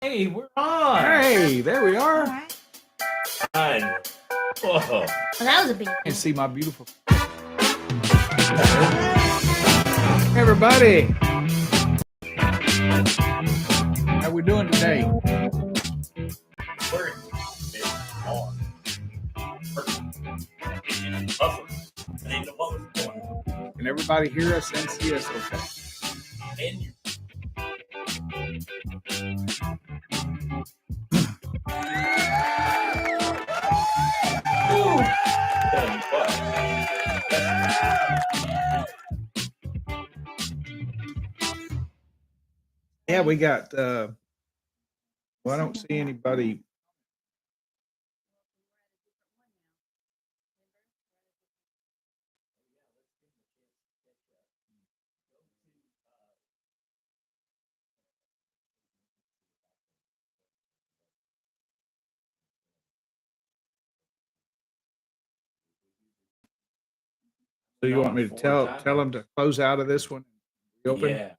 Hey, we're on. Hey, there we are. Fine. Whoa. Well, that was a big You can thing. see my beautiful. Hey, everybody. How we doing today? We're on. It's buffer. I didn't know what was going on. Can everybody hear us and see us okay? And you. Yeah, we got. Well, I don't see anybody. So you want me to tell them to close out of this one? Open. Yeah.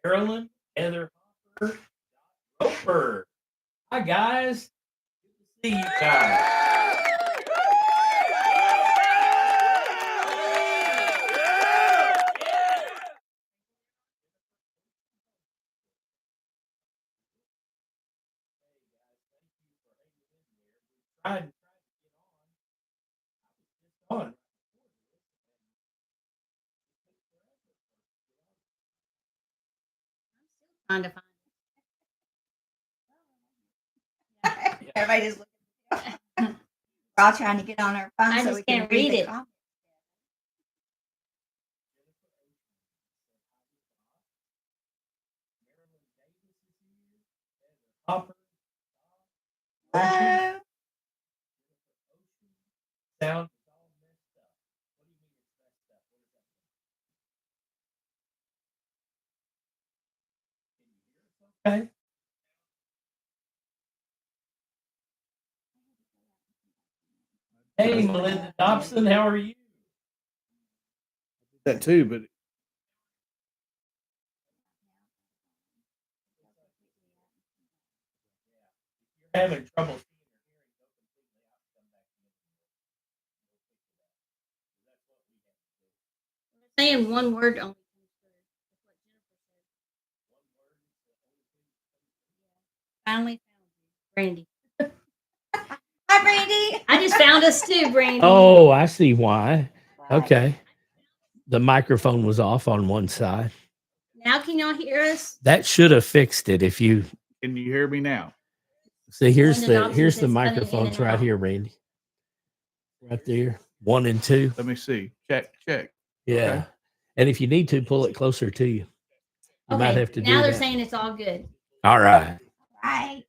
Carolyn, Heather, Hopper, Roper. Hi, guys. Good to see you guys. Tried on. Trying to find Everybody just looking. We're all trying to get on our phone I so just we can can't read the it. comments. Hopper. Hello. Sound is all messed up. What do you mean it's messed up? What does that mean? Can you hear us okay? Hey, Melinda Dobson, how are you? That too, but You're having trouble seeing or hearing, go completely out and come back in. That's what we have to do. saying one word only. Finally found you, Brandy. Hi, Brandy. I just found us too, Brandy. Oh, I see why. Okay. The microphone was off on one side. Now can y'all hear us? That should have fixed it if you can you hear me now? see here's Melinda the Dobson here's says the cutting in microphones and right out. here, Randy. Right there. 1 and 2. Let me see. Check. Yeah. Okay. And if you need to pull it closer to you. You might have to do now they're that. saying it's all good. All right. Right.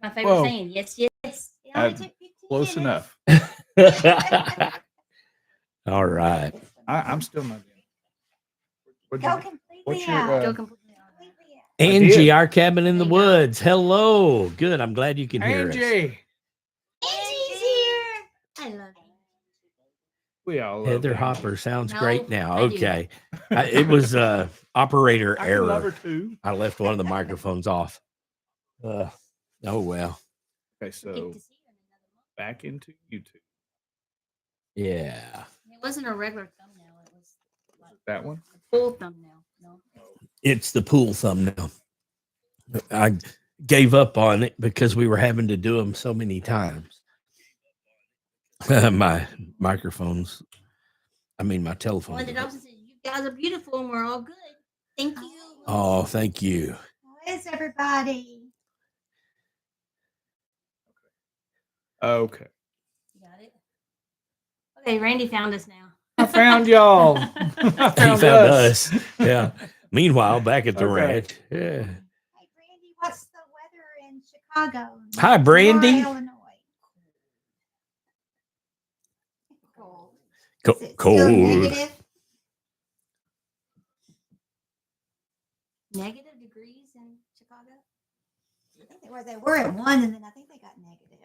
My favorite Whoa. saying, yes, yes. It only Uh, took 15 Close minutes. enough. All right. I'm still not in. What'd you Go do? completely What's your, out. Go completely out. Completely out. I Angie, did. our cabin in the There you go. woods. Hello. Good. I'm glad you can hear us. Angie? Angie's here. I love you. We all love Heather Angie. Hopper sounds No, great now. I do. Okay. It was operator I can love error. her too. I left one of the microphones off. Oh well. Okay, Get so to see you in another month. back into YouTube. Yeah. It wasn't a regular thumbnail. It was like That one. a full thumbnail. No. It's the pool thumbnail. I gave up on it because we were having to do them so many times. My microphones. My telephone. Melinda Dobson said, you guys are beautiful and we're all good. Thank you. Oh, thank you. How is everybody? Okay. You got it? Okay, Randy found us now. I found y'all. I He found found us. Yeah. Meanwhile, back at the Okay. ranch. Yeah. Hey, Brandy, what's the weather in Chicago? Hi, Brandy. Aurora, Illinois. Cold. Is it still Cold. negative? Negative degrees in Chicago? I think they were at 1, and then I think they got negative.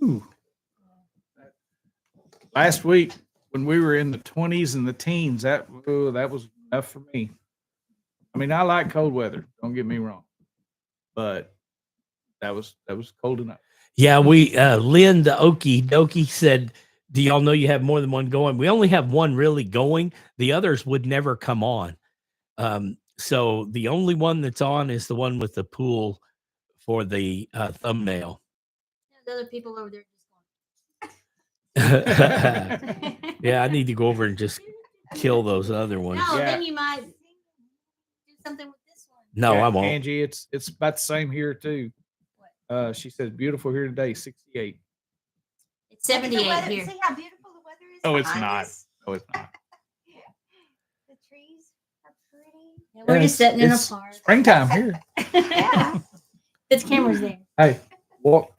Ooh. Last week when we were in the 20s and the teens, that was enough for me. I mean, I like cold weather. Don't get me wrong, but that was cold enough. Yeah, we Lynn the Okie Dokie said, "Do y'all know you have more than one going?" We only have one really going. The others would never come on. So the only one that's on is the one with the pool for the thumbnail. There's other people over there Yeah, just going. I need to go over and just kill those other ones. No, Yeah. then you might do something with this one. No, Yeah, I won't. Angie, it's about the same here too. She said beautiful here today, 68. It's Look at the 78 weather. here. See how beautiful the weather is. Oh, it's behind not. us? Oh, it's not. The trees are pretty. Yeah, we're just sitting in a It's park. springtime here. Yeah. This camera's there. Hey, walk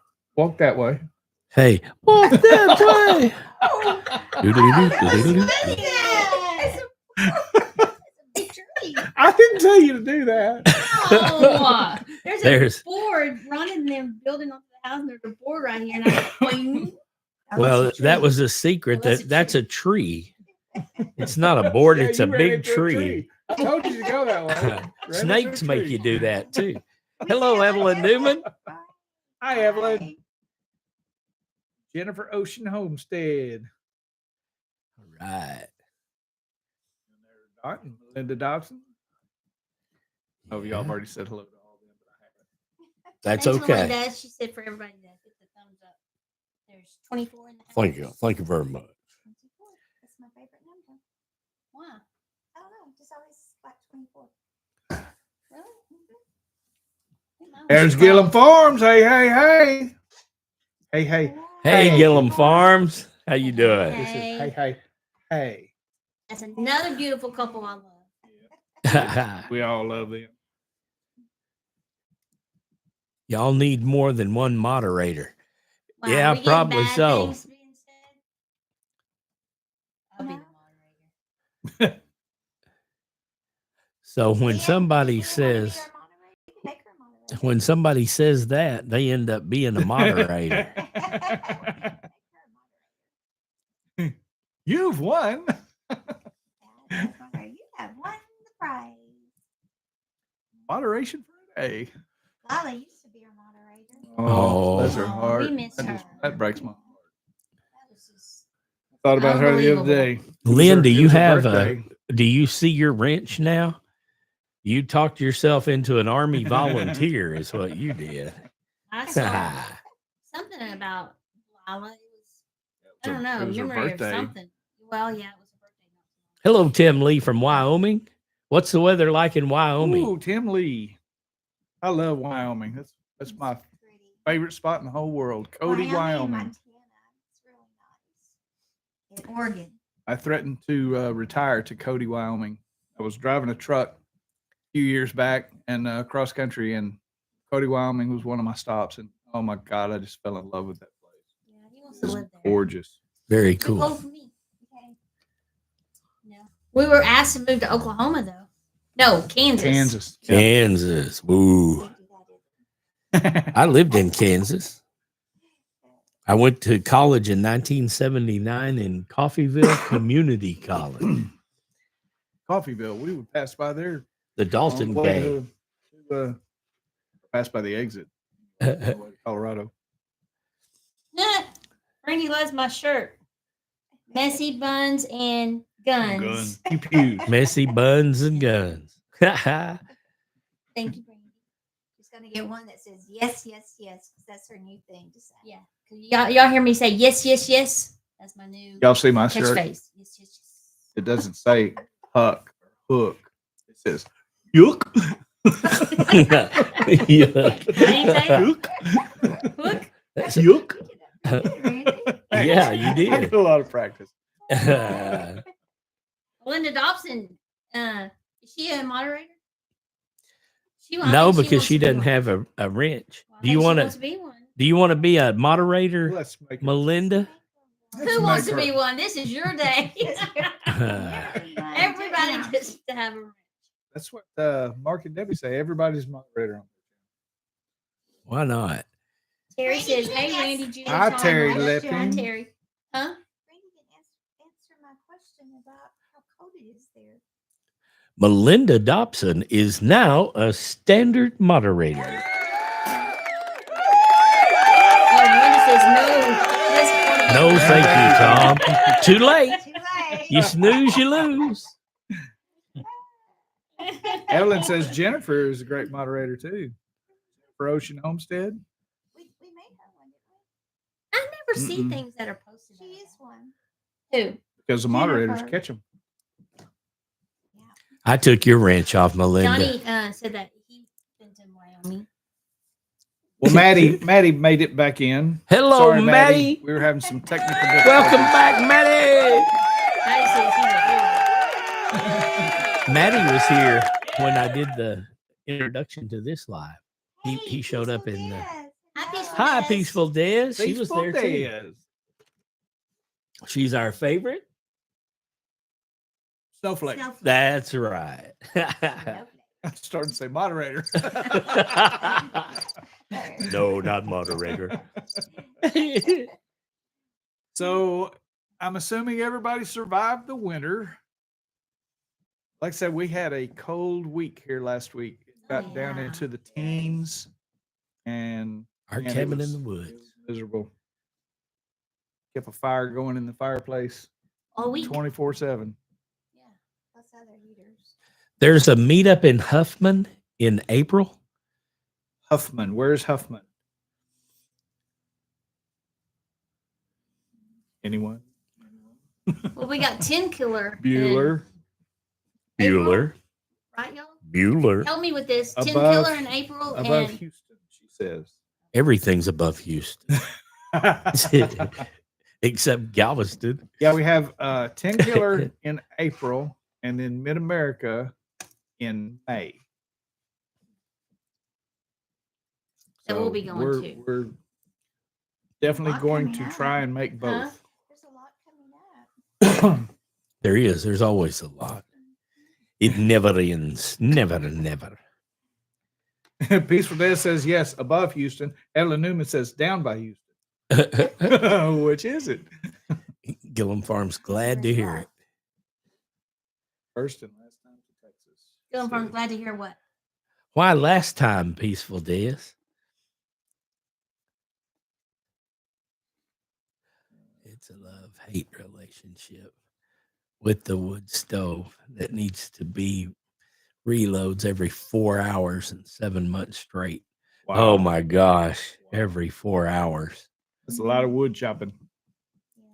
that way. Hey, walk that way. Oh, Do-do-do-do-do-do-do. it's a big tree. I didn't tell you to do that. Oh, there's There's- a board running them building up the house, and there's a board right here. And I'm like, Well, that was a secret. Well, That's a tree. It's not a board. Yeah, It's you a ran big into a tree. I told you to go that way. Ran into a Snakes make tree. you do that too. Hello, Evelyn Newman. Hi, Evelyn. Jennifer Ocean Homestead. All right. Dotton, Linda Dobson. Oh, y'all have already said hello to all of them, but I haven't. That's Thanks, okay. Melinda. She said for everybody to hit the thumbs up. There's 24 in the house. Thank you. Thank you very much. 24. That's my favorite number. Wow. I don't know. Just always like 24. Really? There's Gillum Farms. Hey, hey, hey. Hey, hey. Hey, Hey. Gillum Farms. How you doing? This is Hey. hey, hey, hey. That's another beautiful couple I love. We all love them. Y'all need more than one moderator. Wow, Yeah, we getting probably bad so. things being said? I'll be the moderator. So when Yeah, somebody if you wanna be says our moderator, you can make her a moderator. when somebody says that, they end up being a moderator. Make her a moderator. You've won. Yeah, that's moderator. You have won the prize. Moderation for a day. Lala used to be our moderator. Oh. bless her Oh, we heart. miss That, her. that breaks my heart. That was just Thought about her the other day. Lynn, do It you was her have birthday. do you see your wrench now? You talked yourself into an army volunteer is what you did. I saw something about Lala. It was I don't know, It was her memory of birthday. something. Well, yeah, it was her birthday. Hello, Tim Lee from Wyoming. What's the weather like in Wyoming? Ooh, Tim Lee. I love Wyoming. That's my Pretty. favorite spot in the whole world. Cody, Wyoming. Montana. It's really nice. In Oregon. I threatened to retire to Cody, Wyoming. I was driving a truck a few years back and cross country, and Cody, Wyoming was one of my stops. And oh my God, I just fell in love with that place. Yeah, he wants to It's live there. gorgeous. Very Too cold cool. for me. Okay. No. We were asked to move to Oklahoma though. No, Kansas. Kansas. Kansas. Woo. I lived in Kansas. I went to college in 1979 in Coffeyville Community College. Coffeyville. We would pass by there. The Dalton on the way gang. to pass by the exit. on the way to Colorado. Randy loves my shirt. Messy buns and guns. Gun. Pew pew. Messy buns and guns. Thank you, Randy. She's gonna get one that says yes, yes, yes, because that's her new thing to say. Yeah. 'Cause y'all hear me say yes, yes, yes? That's my new Y'all see my shirt? catchphrase. Yes, yes, yes. It doesn't say huck or hook. It says yuck. Yeah. Ain't that- Yuck. Hook? That's- Yuck. Yeah, you I did. did a lot of practice. Linda Dobson, is she a moderator? I No, think because wants she to be doesn't one. have a wrench. Well, I Do you think she want wants to? to be one? Do you want to be a moderator, Let's make it. Melinda? Who wants to be one? This is your day. Everybody Everybody gets to have a wrench. That's what Mark and Debbie say. Everybody's moderator. Why not? Terry Randy, says, you "Hey, didn't Randy, ask- Judy, Hi, Tom, Terry hi, Lippin. Terry, huh? Randy didn't answer my question about how cold it is there. Melinda Dobson is now a standard moderator. Melinda says no. This one- No, thank you, Tom. Too late. Too late. You snooze, you lose. Evelyn says Jennifer is a great moderator too. For Ocean Homestead. We made her one, didn't I never see Mm-mm. things that are posted. we? She is one. Who? Because the moderators Jennifer. catch them. I took your wrench off, Melinda. Johnny said that he's been to Wyoming. Well, Maddie made it back in. Hello, Sorry, Maddie. We were having some technical difficulties. Welcome back, Maddie. Maddie says he's a Maddie was here when I did the introduction to this live. He Hey, showed up Peaceful in the. Diaz. Hi, Hello. Peaceful Hi, Des. Peaceful Des. She was Peaceful there too. Diaz. She's our favorite. Snowflake. Snowflake. That's right. Snowflake. I started to say moderator. No, not moderator. So I'm assuming everybody survived the winter. Like I said, we had a cold week here last week. It got down yeah. into the teens, and Our man, it cabin in was- the it woods. was miserable. Kept a fire going in the fireplace all week. 24/7. Yeah. Plus other heaters. There's a meetup in Huffman in April. Huffman, where's Huffman? Anyone? Well, we got Tin Killer. in Bueller. April, Bueller. right, y'all? Bueller. Help me with this. Tin Above- Killer in April. Above and Houston, she says. Everything's above Houston, except Galveston. Yeah, we have 10 Killer in April and then Mid America in May. That we'll be going we're, to. We're definitely Lot going coming to up. try and make Huh? both. There's a lot coming up. There is. There's always a lot. It never ends. Never, never. Peaceful Dead says yes, above Houston. Evelyn Newman says down by Houston. Which is it? Gillum Farm's glad to hear it. First and last time to Texas. Dylan Farm, says. glad to hear what. Why last time, Peaceful Des? It's a love-hate relationship with the wood stove that needs to be reloads every 4 hours and 7 months straight. Oh Wow. my gosh, every 4 hours. That's a lot of wood chopping. Yes.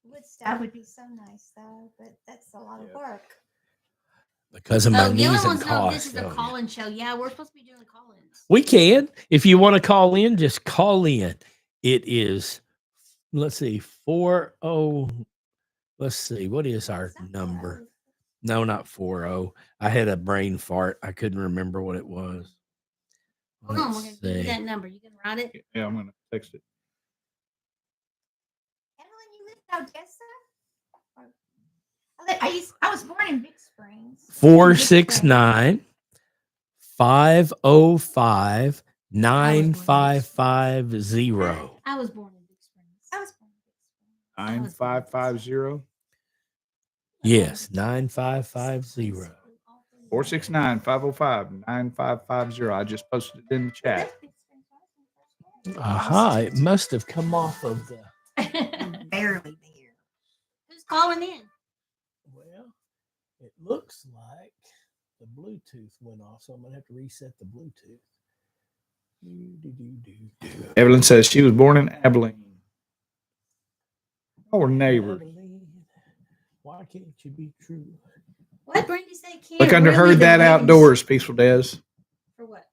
Wood stove would be so nice though, but that's a lot of Yeah. work. Because of my Oh, Dylan knees and wants to know if this cost. is a Oh, yeah. call-in show. Yeah, we're supposed to be doing the call-ins. We can. If you want to call in, just call in. It is, let's see, 40. Let's see, what is our Is that number? low? No, not 40. I had a brain fart. I couldn't remember what it was. Hold on, we're Let's gonna give you see. that number. You can write it. Yeah, I'm going to text it. Evelyn, you live in Odessa? Or- I was born in Big Springs. 469 505 9550. I was born in Big Springs. I was born in Big Springs. 9550 Yes, 9550. 469 505 9550. I just posted it in the chat. That's Big Springs, right? Aha, it must have come off of the. Barely there. Who's calling in? Well, it looks like the Bluetooth went off, so I'm going to have to reset the Bluetooth. Evelyn says she was born in Abilene. Oh, we're neighbors. Abilene, why can't you be true? What Brandy say? Can't Look under really Heard the That wings- Outdoors, Peaceful Des. For what?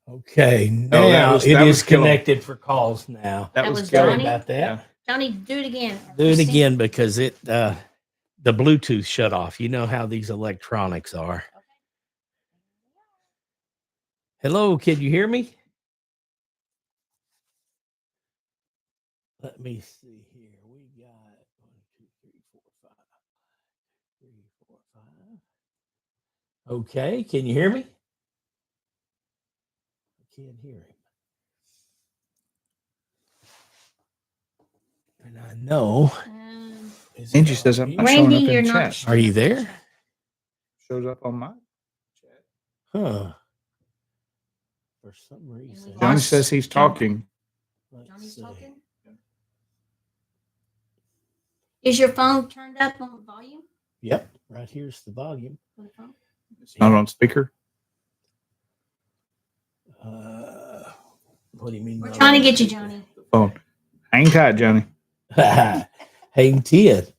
Okay, Oh, that now was- it that is was Killer. connected for calls now. That was was Kelly. Sorry Johnny? about that. Yeah. Johnny, do it again. Do it again because it the Bluetooth shut off. You know how these electronics are. Hello, can you hear me? Let me see here. We got 1, 2, 3, 4, 5. 3, 4, 5. Okay, can you hear me? I can't hear him. I know. Is it Angie on says I'm here? not showing Randy, up in you're the not. chat. Are you there? Shows up on my chat. Huh. For some reason. Johnny lost says he's Johnny. talking. Let's Johnny's see. talking. Is your phone turned up on volume Yep. Right here's the volume. for the phone? It's not on speaker. What do you mean? We're not trying to on get you, speaker? Johnny. The phone. Hang tight, Johnny. Hang tight.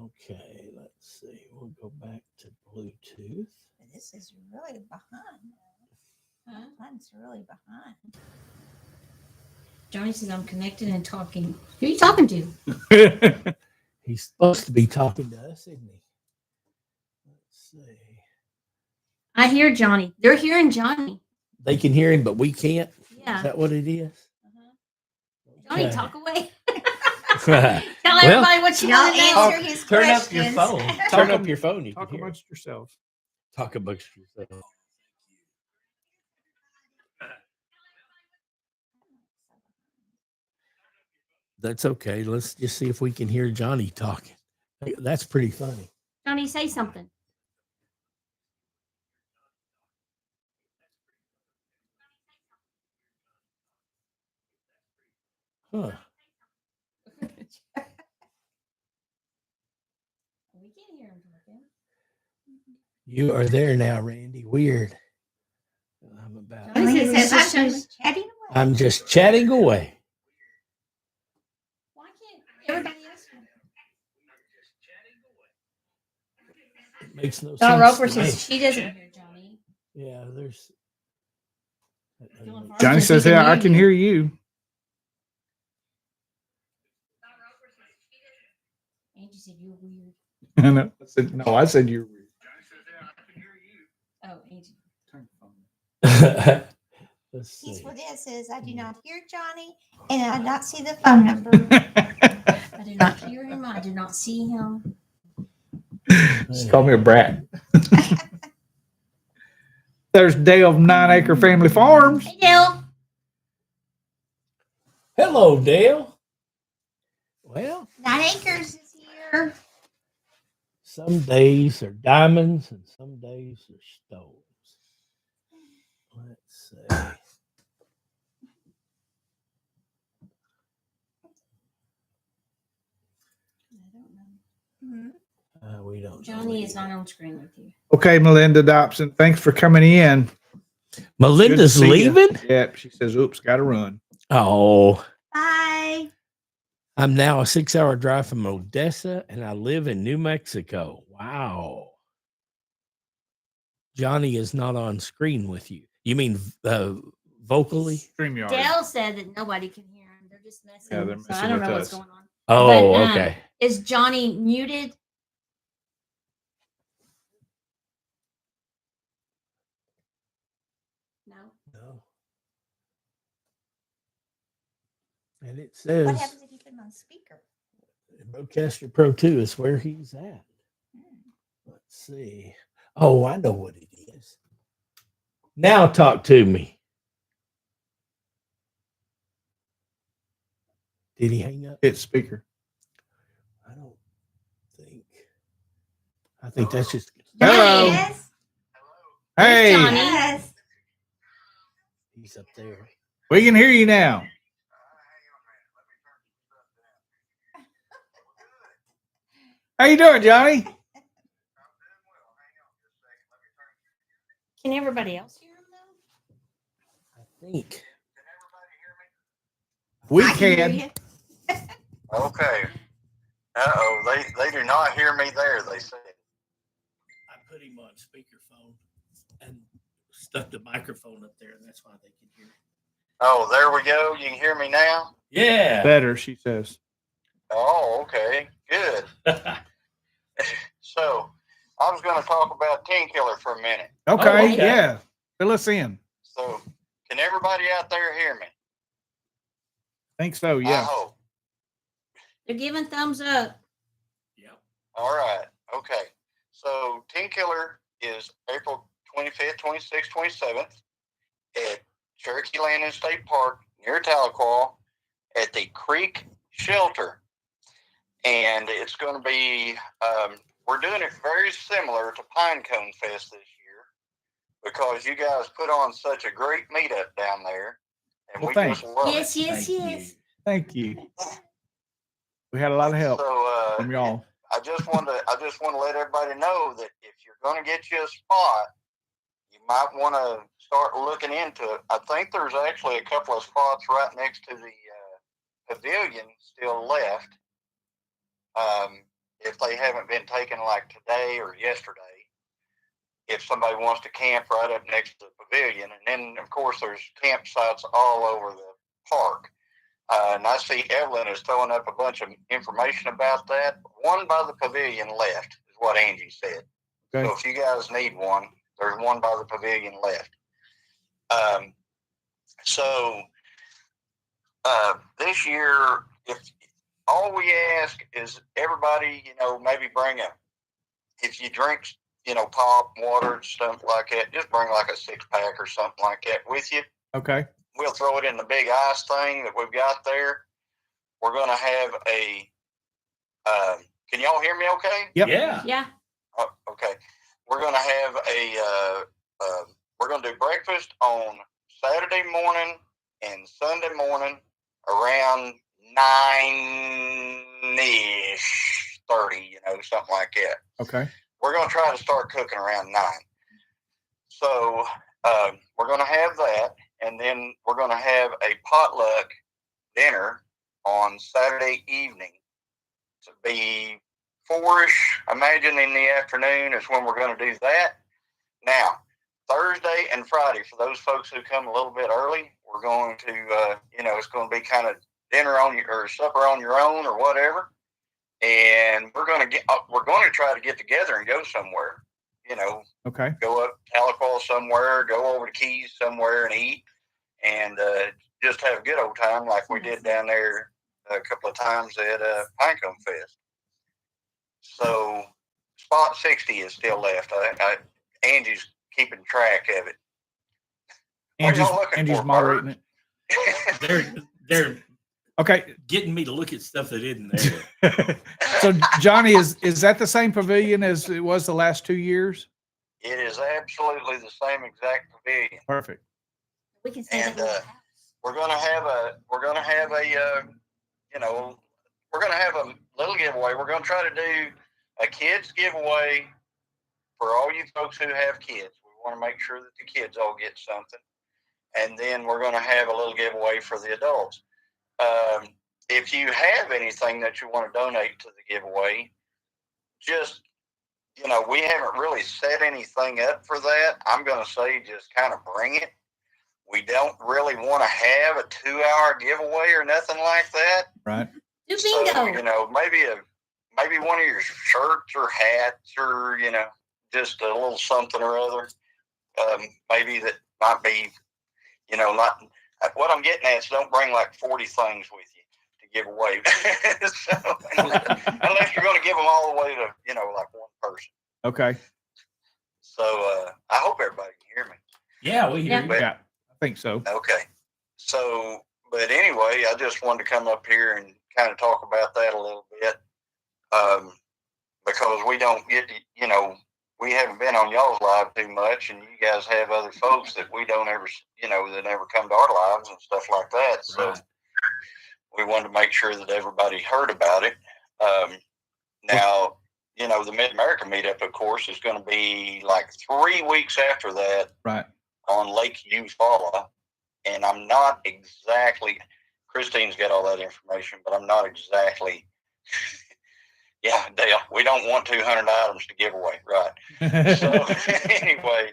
Okay, let's see. We'll go back to Bluetooth. This is really behind. Huh? Mine's really behind. Johnny says I'm connected and talking. Who are you talking to? He's supposed to be talking to us, isn't he? Let's see. I hear Johnny. They're hearing Johnny. They can hear him, but we can't. Yeah. Is that what it is? Johnny, Okay. talk away. Well, Tell everybody what you Y'all want to know. answer his Turn questions. up your phone. Turn up your phone. You Talk can hear. amongst yourselves. Talk amongst yourself. That's okay. Let's just see if we can hear Johnny talking. That's pretty funny. Johnny, say something. Huh. We can't hear him talking. You are there now, Randy. Weird. I'm about. Johnny He says says, he's I'm just just chatting away. I'm just chatting away. Why can't everybody else hear him? It makes no Don sense. Roper to me. says she doesn't hear Johnny. Yeah, there's. Feeling far- Johnny He says, can "Yeah, hear I can you." hear you." Angie said you're weird. I know. I said, "No, I said you're weird." Oh, Angie. Let's He's see. what it says. I do not hear Johnny, and I do not see the phone number. I do not hear him. I do not see him. Just call me a brat. There's Dale of 9 Acre Family Farms. Hey, Dale. Hello, Dale. Well, 9 acres is here. some days are diamonds and some days are stones. Let's see. I don't know. Mhm. We don't. know Johnny is either. not on screen with you. Okay, Melinda Dobson, thanks for coming in. Melinda's Good to see ya. leaving? Yep. She says, "Oops, got to run." Oh, Bye. I'm now a 6-hour drive from Odessa and I live in New Mexico. Wow. Johnny is not on screen with you. You mean vocally? StreamYard. Dale said that nobody can hear him. They're just messing. Yeah, they're so messing I don't with know us. what's going on. Oh, But, okay. Is Johnny muted? No. No. And it What says happens if you put him on speaker? Broadcaster Pro 2 is where he's at. Hmm. Let's see. Oh, I know what it is. Now talk to me. Did he hang up? Hit speaker. I don't think. I think that's just. Hello. Yes. Hey, Johnny. Yes. He's up there. we can hear you now. How you doing, Johnny? Can everybody else hear him though? I think. We I hear can. you. Okay. They do not hear me there, they said. I put him on speakerphone and stuck the microphone up there, and that's why they can hear. Oh, there we go. You can hear me now? Yeah. Better, she says. Oh, okay. Good. So, I was going to talk about Teen Killer for a minute. Okay, okay. yeah. Fill us in. So, can everybody out there hear me? Think so, I yeah. hope. They're giving thumbs up. Yep. All right. Okay. So, Teen Killer is April 25th, 26th, 27th at Cherokee Landing State Park near Tahlequah at the Creek shelter. And it's going to be, we're doing it very similar to Pinecone Fest this year because you guys put on such a great meetup down there. And Well, we thanks. just love Yes, it. yes, yes. Thank you. We had a lot of help So, from y'all. I just want to let everybody know that if you're going to get you a spot, you might want to start looking into it. I think there's actually a couple of spots right next to the pavilion still left. If they haven't been taken like today or yesterday, if somebody wants to camp right up next to the pavilion. And then, of course, there's campsites all over the park. And I see Evelyn is throwing up a bunch of information about that. One by the pavilion left is what Angie said. Okay. So if you guys need one, there's one by the pavilion left. This year, if all we ask is everybody, maybe bring if you drink, pop, water, stuff like that, just bring like a 6-pack or something like that with you. Okay. We'll throw it in the big ice thing that we've got there. We're going to have can y'all hear me okay? Yep. Yeah. Yeah. Oh, okay. We're going to have we're going to do breakfast on Saturday morning and Sunday morning around 9-ish, 30, something like that. Okay. We're going to try to start cooking around 9. So we're going to have that, and then we're going to have a potluck dinner on Saturday evening to be 4-ish. Imagine in the afternoon is when we're going to do that. Now, Thursday and Friday, for those folks who come a little bit early, we're going to, it's going to be kind of dinner on your or supper on your own or whatever. And we're going to try to get together and go somewhere, Okay. go up Tahlequah somewhere, go over to Keys somewhere and eat, and just have a good old time like we did down there a couple of times at Pinecone Fest. So spot 60 is still left. Angie's keeping track of it. What are y'all looking Angie's for, moderating Bird? it. They're Okay. getting me to look at stuff that isn't there. So Johnny, is that the same pavilion as it was the last 2 years? It is absolutely the same exact pavilion. Perfect. We can say And that. we're gonna have a little giveaway. We're gonna try to do a kids giveaway for all you folks who have kids. We want to make sure that the kids all get something, and then we're gonna have a little giveaway for the adults. If you have anything that you want to donate to the giveaway, just we haven't really set anything up for that. I'm gonna say just kind of bring it. We don't really want to have a 2-hour giveaway or nothing like that. Right. Do So, bingo. maybe one of your shirts or hats or, just a little something or other. Maybe that might be, not what I'm getting at is don't bring like 40 things with you to give away. So, unless you're going to give them all the way to, like one person. Okay. So I hope everybody can hear me. Yeah, we hear Yeah. you. Yeah, I think so. Okay. So, but anyway, I just wanted to come up here and kind of talk about that a little bit. Because we don't get to, we haven't been on y'all's live too much, and you guys have other folks that we don't ever, that never come to our lives and stuff like that. So Right. we wanted to make sure that everybody heard about it. Now, the Mid-America meetup, of course, is going to be like 3 weeks after that Right. on Lake Eufaula. And I'm not exactly, Christine's got all that information, but I'm not exactly, yeah, Dale, we don't want 200 items to give away, right? So anyway,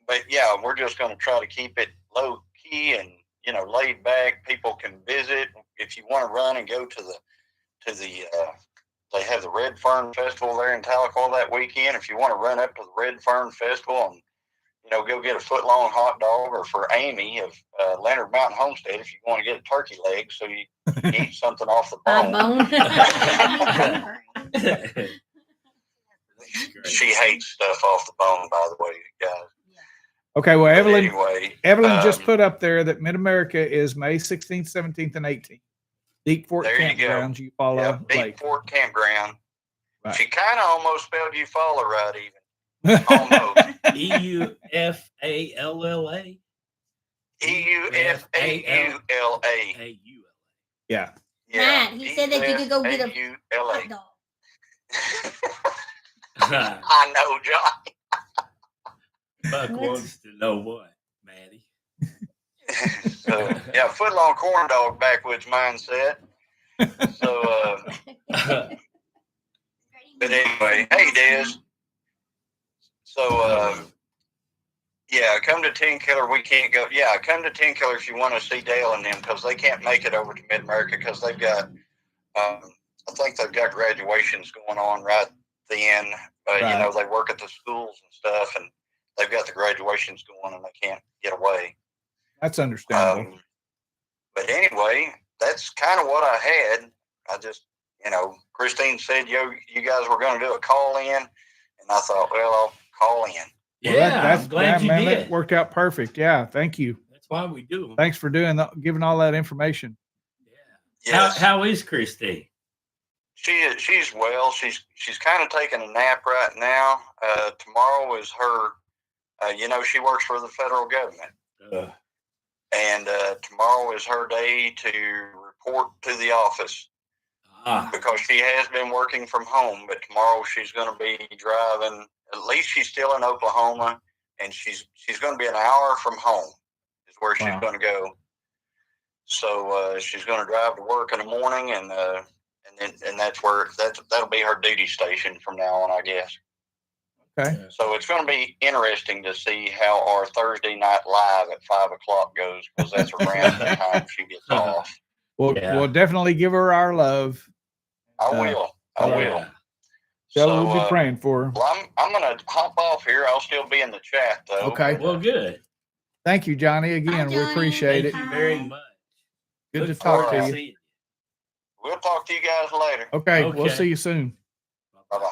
but yeah, we're just going to try to keep it low key and, laid back. People can visit. If you want to run and go to the, they have the Red Fern Festival there in Tahlequah that weekend. If you want to run up to the Red Fern Festival and, go get a foot-long hot dog, or for Amy of Leonard Mountain Homestead, if you want to get a turkey leg so you eat something off the My bone. bone. She hates stuff off the bone, by the way, guys. Okay. Well, But anyway, Evelyn just put up there that Mid-America is May 16th, 17th, and 18th. Deep Fork There you go. Campgrounds. You follow Yep, Deep Blake. Fork Campground. Right. She kind of almost spelled you follow right, even. Almost. EUFALLA. EUFAULA. Yeah. Matt, he said that you could go get a EUFAULA. hot dog. I know, John. Buck wants to know what, Maddie. So yeah, footlong corn dog backwoods mindset. So, but anyway, hey, Des. So, yeah, come to Ten Killer. We can't go. Yeah, come to Ten Killer if you want to see Dale and them, because they can't make it over to Mid America because they've got, I think they've got graduations going on right then. You Right. know, they work at the schools and stuff, and they've got the graduations going, and they can't get away. That's understandable. But anyway, that's kind of what I had. I just, you know, Christine said, "Yo, you guys were going to do a call in," and I thought, well, I'll call in. Well, Yeah, that's I'm glad you man, did. that worked out perfect. Yeah, thank you. That's why we do them. Thanks for giving all that information. Yeah. Yes. How is Christine? She's well. She's kind of taking a nap right now. Tomorrow is her. You know, she works for the federal government, and tomorrow is her day to report to the office because she has been working from home. But tomorrow she's going to be driving. At least she's still in Oklahoma, and she's going to be an hour from home. Is where she's Wow. going to go. So she's going to drive to work in the morning, and that's where that'll be her duty station from now on, I guess. Okay. So it's going to be interesting to see how our Thursday night live at 5:00 goes, because that's around the time she gets off. We'll definitely give her our love. I will. I will. Stella will be praying for her. Well, I'm going to hop off here. I'll still be in the chat though. Okay. Well, good. Thank you, Johnny. Again, we Johnny. appreciate Thank it. you very much. Good Look to talk forward to you. seeing you. We'll talk to you guys later. Okay, we'll Okay. see you soon. Bye bye.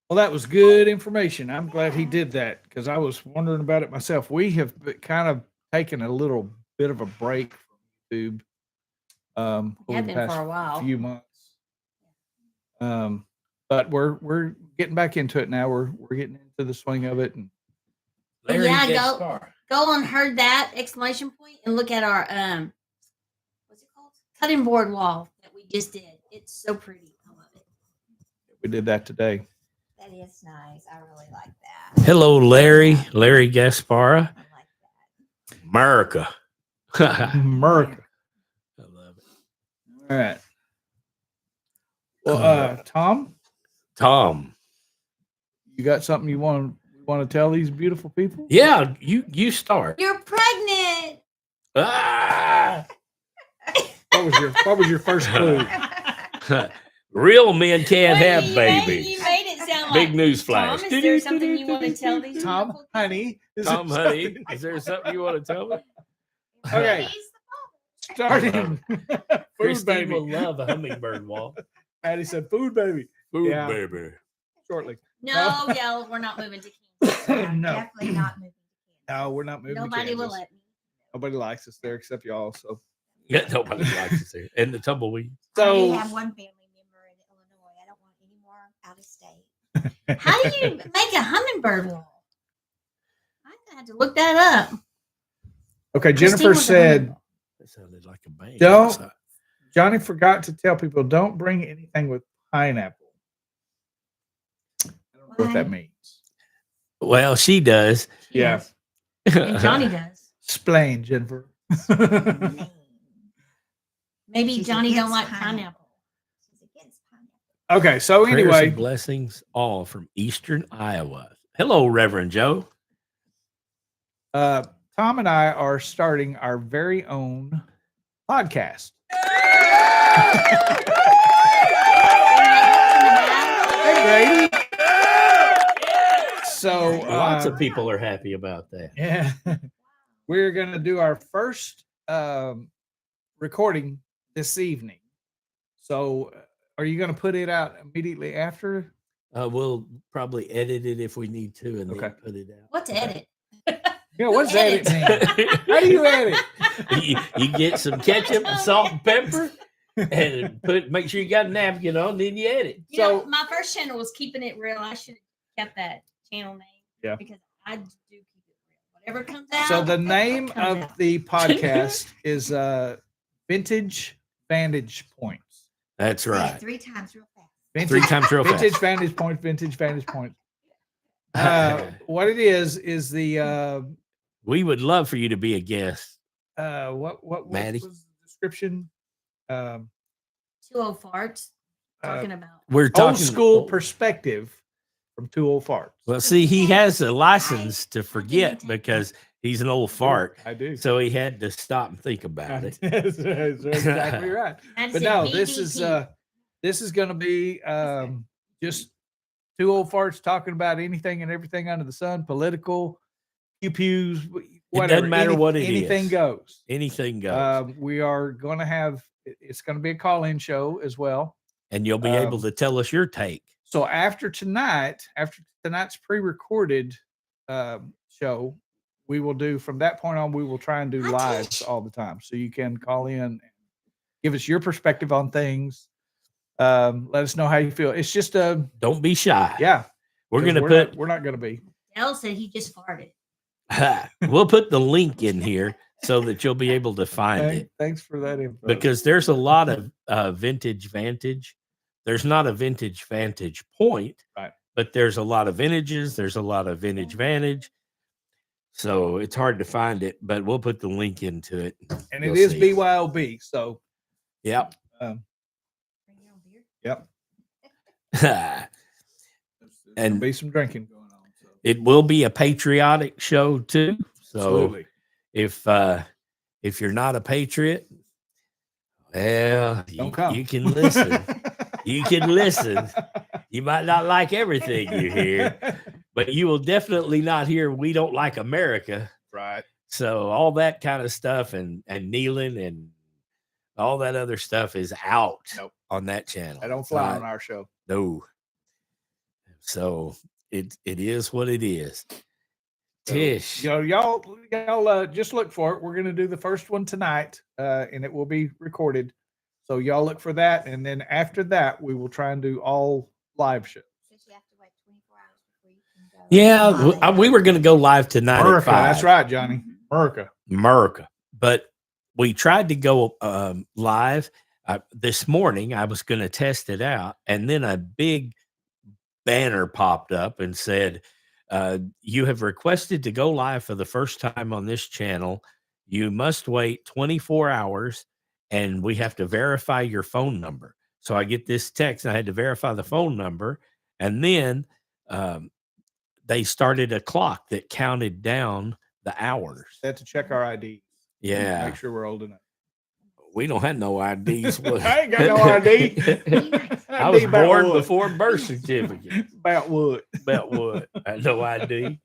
Well, that was good information. I'm glad he did that because I was wondering about it myself. We have kind of taken a little bit of a break from YouTube over Have the been past for a while. few months. But we're getting back into it now. We're getting into the swing of it, and Larry Yeah, go- Gaspar. Go on, heard that exclamation point, and look at our what's it called? Cutting board wall that we just did. It's so pretty. I love it. we did that today. That is nice. I really like that. Hello, Larry Gaspara. I like that. America. I America. love it. All right. Well, Tom, Tom. you got something you want to tell these beautiful people? Yeah, you start. You're pregnant. Ah! What was your first clue? Real men can't have You babies. made it sound Big like news Tom, flash. is there something you want to tell these Tom, people? honey. is Tom, there honey, something- is there something you want to tell me? Okay. Starting. Food Christine baby. will love a hummingbird walk. Patty said, "Food baby." Food Yeah. baby. Shortly. No, yeah, we're not moving to Kansas. I'm No. definitely not moving to No, we're not moving. to Nobody will Kansas. let me. Nobody likes us there except y'all. So, Yeah, nobody likes it there. And the tumbleweed. I already so have one family member in Illinois. I don't want any more out of state. How do you make a hummingbird wall? I had to look that up. okay. Christine Jennifer was a said hummingbird. That sounded like a bang. Don't- So- Johnny forgot to tell people don't bring anything with pineapple. I don't know what that Why? means. Well, she does. Yeah, And Johnny does. explain, Jennifer. Name. Maybe She's Johnny don't against like pineapple. She's against pineapple. Okay, so Prayers anyway, and blessings all from Eastern Iowa. Hello, Reverend Joe. Tom and I are starting our very own podcast. Hey, Grady. So Lots of people are happy about that. yeah, we're going to do our first recording this evening. So, are you going to put it out immediately after? We'll probably edit it if we need to and Okay. then put it out. What to edit? Yeah, what's edit mean? How do you edit? you get some ketchup and salt and pepper and make sure you got a napkin on, then you edit. You know, So- my first channel was keeping it real. I should have kept that channel name. Yeah. Because I do keep it real. Whatever comes out. So the name comes of out. the podcast is Vintage Vantage Points. That's Say it right. 3 times real fast. Vintage, 3 times real Vintage fast. Vantage Point, Vintage Vantage Point. What it is the We would love for you to be a guest. what Maddie? was the description? 2 old farts talking about. We're talking Old school perspective from two old farts. Well, see, he has a license to forget because he's an old fart. I do. So he had to stop and think about it. That's exactly right. I But said no, BDP. this is going to be just two old farts talking about anything and everything under the sun, political, pew-pews, whatever. matter what it anything is. goes. Anything goes. We are going to have. It's going to be a call-in show as well. And you'll be able to tell us your take. So after tonight's pre-recorded show, we will do from that point on. We will try and do lives all the time, so you can call in, and give us your perspective on things. Let us know how you feel. It's just Don't be shy. yeah. We're 'cause going to not- put we're not going to be. Dell said he just farted. we'll put the link in here so that you'll be able to find it. Thanks for that info. Because there's a lot of vintage vantage. There's not a vintage vantage point, Right. but there's a lot of vintages. There's a lot of vintage vantage. So it's hard to find it, but we'll put the link into it. and You'll it is see. BYOB. So Yep. Bring your own beer. yep, And- there'll be some drinking going on. So. It will be a patriotic show too. So Absolutely. if you're not a patriot, well, Don't come. you can listen. You can listen. You might not like everything you hear, but you will definitely not hear "We don't like America." Right. So all that kind of stuff and kneeling and all that other stuff is out Nope. on that channel. I don't fly Not- on our show. No. So it is what it is. So, Tish. y'all just look for it. We're going to do the first one tonight, and it will be recorded. So y'all look for that, and then after that, we will try and do all live shows. Since you have to wait 24 hours before you can go. Yeah, we were going to go live tonight America, at 5. that's right, Johnny. America. But we tried to go live this morning. I was going to test it out, and then a big banner popped up and said, you have requested to go live for the first time on this channel. You must wait 24 hours, and we have to verify your phone number. So I get this text, and I had to verify the phone number, and then they started a clock that counted down the hours. Had to check our ID. Yeah, Make sure we're old enough. we don't have no IDs. I ain't got no ID. I was ID about born what? before birth certificate. About what? About what? I had no ID.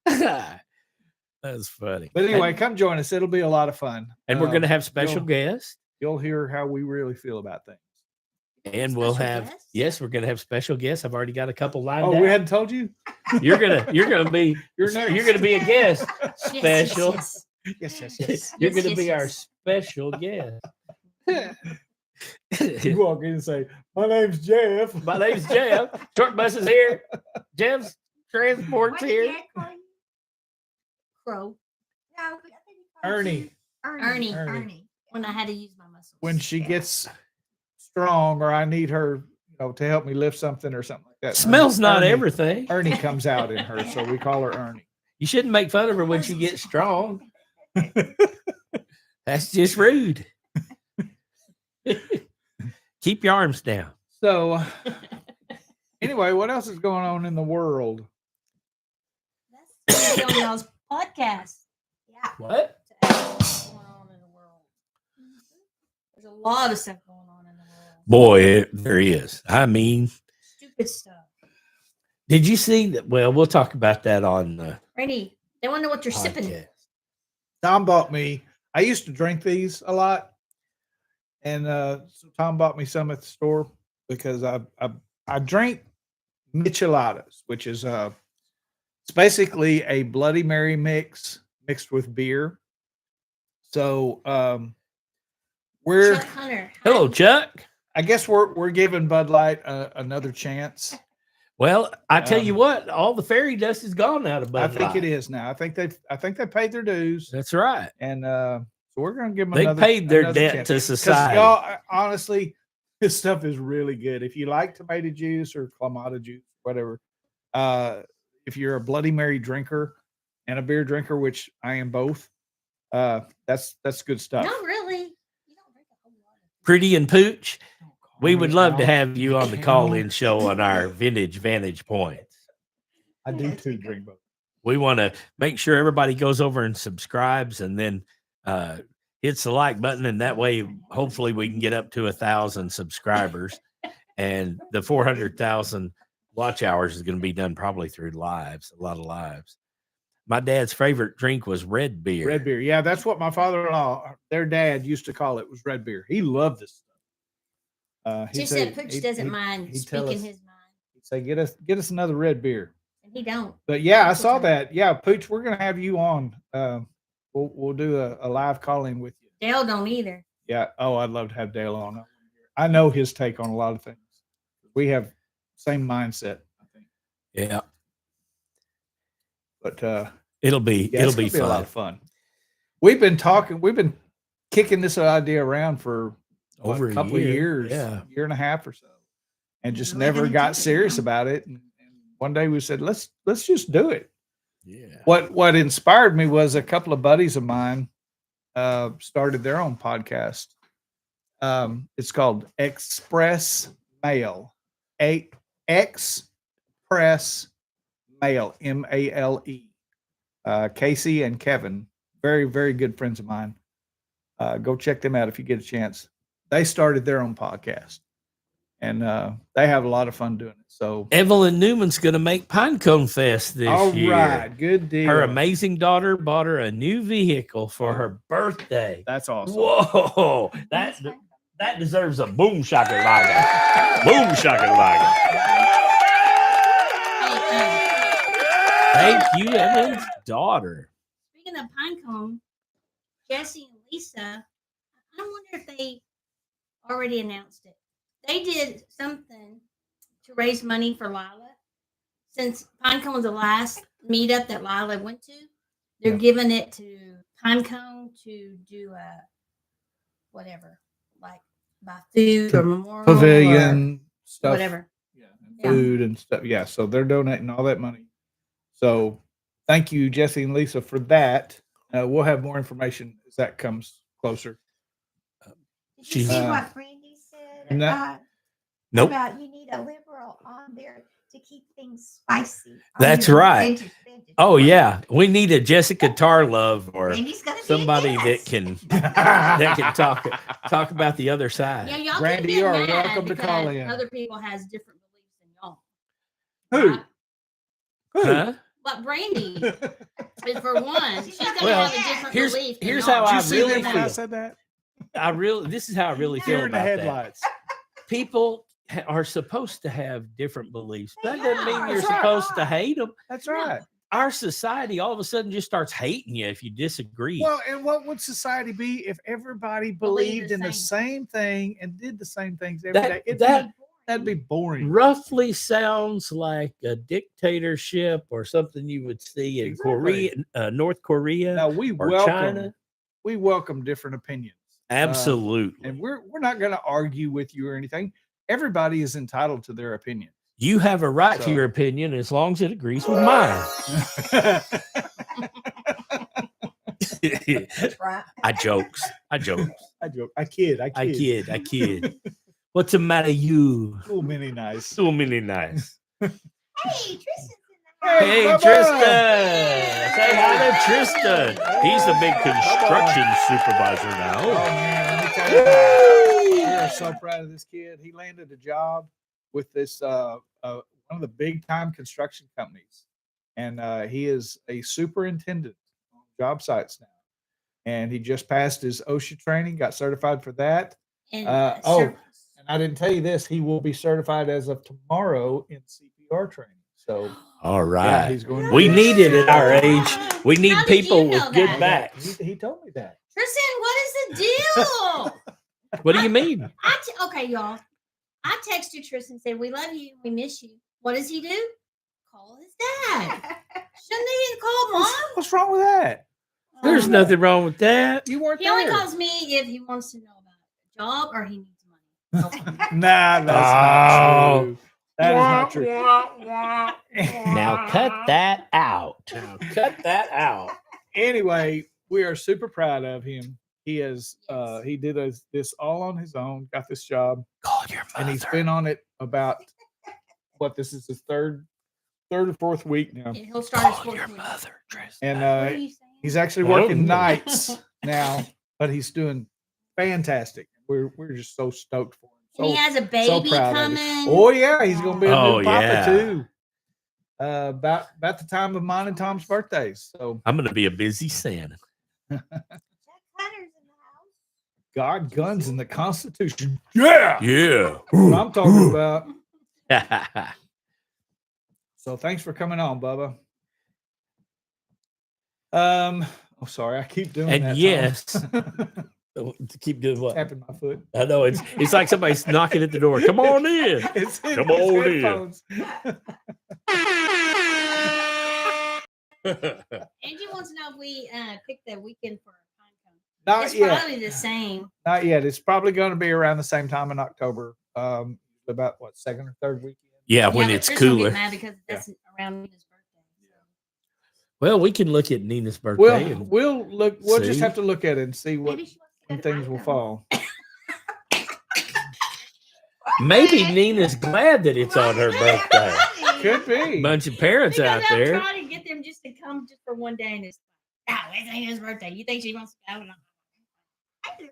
That's funny. But anyway, come join us. It'll be a lot of fun. and we're going to have special you'll- guests, You'll hear how we really feel about things. and we'll Special have guests? yes, we're going to have special guests. I've already got a couple lined Oh, up. we hadn't told you? You're gonna be You're you're gonna be a guest. Yes, Special. yes, Yes, yes, yes. You're Yes, gonna yes, be our yes. special guest. You walk in and say, "My name's Jeff." My name's Jeff. Short bus is here. Jeff's transport's What did here. Dad call you? Crow. No, I think he called Ernie. you Ernie. Ernie. When I had to use my muscles. When she Yeah. gets strong, or I need her, to help me lift something or something like that. Smells not Ernie- everything. Ernie comes out in her, so we call her Ernie. You shouldn't make fun of her when she gets strong. That's just rude. Keep your arms down. So, anyway, what else is going on in the world? That's on y'all's podcast. Yeah. What? What's going on in the world? There's a lot of stuff going on in the world. Boy, there is. I mean, Stupid stuff. did you see that? Well, we'll talk about that on the Randy, they want to know what you're sipping. podcast. Tom bought me. I used to drink these a lot, and so Tom bought me some at the store because I drink micheladas, which is it's basically a Bloody Mary mix mixed with beer. So we're Chuck Hunter. Hello, Chuck. I guess we're giving Bud Light another chance. Well, I tell you Um, what, all the fairy dust is gone out of Bud I think Light. it is now. I think they paid their dues, That's right. and so we're gonna give them. They another, paid their another debt chance. to 'Cause society. y'all, honestly, this stuff is really good. If you like tomato juice or clamato juice, whatever, if you're a Bloody Mary drinker and a beer drinker, which I am both, that's good stuff. No, really. You don't drink a whole lot of Pretty and Pooch, we would love to Al. have you on the call-in show on our Vintage Vantage Points. I do too drink both. We want to make sure everybody goes over and subscribes and then hits the like button. And that way, hopefully we can get up to 1,000 subscribers, and the 400,000 watch hours is going to be done probably through lives, a lot of lives. My dad's favorite drink was red beer. Red beer. Yeah, that's what my father-in-law, their dad, used to call it, was red beer. He loved this stuff. Just said Pooch doesn't mind he'd tell speaking us- his mind, He'd say, get us another red beer. and he don't. But yeah, I That's saw okay. that. Yeah, Pooch, we're gonna have you on. We'll do a live call-in with you. Dale don't either. Yeah. Oh, I'd love to have Dale on. I know his take on a lot of things. We have same mindset, I think. Yeah, But it'll be yeah, it'll it's be gonna a lot fun. of fun. We've been kicking this idea around for Over a couple of years, Yeah. year and a half or so, and just We're never gonna got do it serious now. about it. And one day we said, let's just do it. Yeah. What inspired me was a couple of buddies of mine started their own podcast. It's called Express Mail, Express Mail, MALE. Casey and Kevin, very, very good friends of mine. Go check them out if you get a chance. They started their own podcast, and they have a lot of fun doing it. So, Evelyn Newman's going to make Pinecone Fest this all year. right, good deal. Her amazing daughter bought her a new vehicle for her birthday. That's awesome. Whoa, that deserves a boom shakalaka. Boom shakalaka. Thank you, Evelyn's daughter. Speaking of Pinecone, Jesse and Lisa, I wonder if they already announced it. They did something to raise money for Lila. Since Pinecone was the last meetup that Lila went to, they're Yeah. giving it to Pinecone to do a whatever, like buy food or memorial or Pavilion stuff, whatever. yeah, and Yeah. food and stuff. Yeah, so they're donating all that money. So, thank you, Jesse and Lisa, for that. We'll have more information as that comes closer. Did you She's- see Uh, what Brandy said no. Nope. about you need a liberal on there to keep things spicy? on That's your right. vintage. Oh yeah, we need a Jessica Tarlove or Brandy's gonna be a somebody that guest. can talk about the other side. Yeah, y'all Brandy, can you get are mad welcome to because call in. Other people has different beliefs than y'all. Who? Right? Huh? But Brandy, is for one, she's gonna Well, have a different here's- belief. than here's y'all. how Did you I see really them when I feel. said that? This is how I really feel Deer in the about that. headlights. People are supposed to have different beliefs. That doesn't mean are. you're That's right. supposed to hate them. That's No. right. Our society all of a sudden just starts hating you if you disagree. Well, and what would society be if everybody Believed believed the in the same. same thing and did the same things every day? That'd be boring. roughly sounds like a dictatorship or something you would see in Exactly. Korea, North Korea, Now we or welcome China. we welcome different opinions, Absolutely. and we're not going to argue with you or anything. Everybody is entitled to their opinion. You have a right So- to your opinion as long as it agrees with mine. That's right. I jokes. I joke. I kid. I kid. What's the matter, you? Cool, mini nice. So many nice. Hey, Tristan's in the Hey, Bubba! Tristan. Say hi to Tristan. He's the big construction supervisor Oh now. man, let me tell you, we are so proud of this kid. He landed a job with this one of the big time construction companies, and he is a superintendent on job sites now. And he just passed his OSHA training, got certified for that. And, And I didn't tell you this, he will be certified as of tomorrow in CPR training. So All yeah, right. he's going. We need it at our age. We need How did people you know with good that? backs. He told me that. Tristan, what is the deal? What do you mean? Okay, y'all. I texted Tristan and said, "We love you. We miss you." What does he do? Call his dad. Shouldn't he call mom? What's wrong with that? There's nothing wrong with that. You weren't He there. only calls me if he wants to know about a job or he needs money. Nah, that's not true. That is not true. Now cut that out. Cut that out. Anyway, we are super proud of him. He is he did this all on his own, got this job, Call your and he's been on it about this is his third or fourth week now. He'll start his Call fourth your week. mother, Tristan. And What are you saying? he's actually I don't working know. nights now, but he's doing fantastic. We're just so stoked for him. And he So, has a so baby proud of coming. him. Oh yeah, he's gonna be a Oh, new papa yeah. too. About the time of mine and Tom's birthdays. So I'm going to be a busy Santa. Jack Hunter's in the house. God, guns, and the Constitution. Yeah, Yeah. what I'm talking about. So thanks for coming on, Bubba. Oh, sorry, I keep doing And that. Tom. yes. To keep doing what? Tapping my foot. I know it's like somebody's knocking at the door. Come on in. It's in Come his on in. headphones. Angie wants to know if we picked the weekend for Pinecone. Not It's yet. probably the same. Not yet. It's probably going to be around the same time in October. About what, second or third weekend? Yeah, when but it's Chris will get cooler. mad because that's around Nina's birthday. Well, we can look at Nina's birthday. We'll and we'll look. We'll just see. have to look at it and see what Maybe she wants to go when to things will Pinecone. fall. maybe Nina's glad that it's on her birthday. Could be. Bunch of parents Because out I'm there. trying to get them just to come just for one day, and it's like, oh, it's Nina's birthday. You think she wants to go? And I'm like,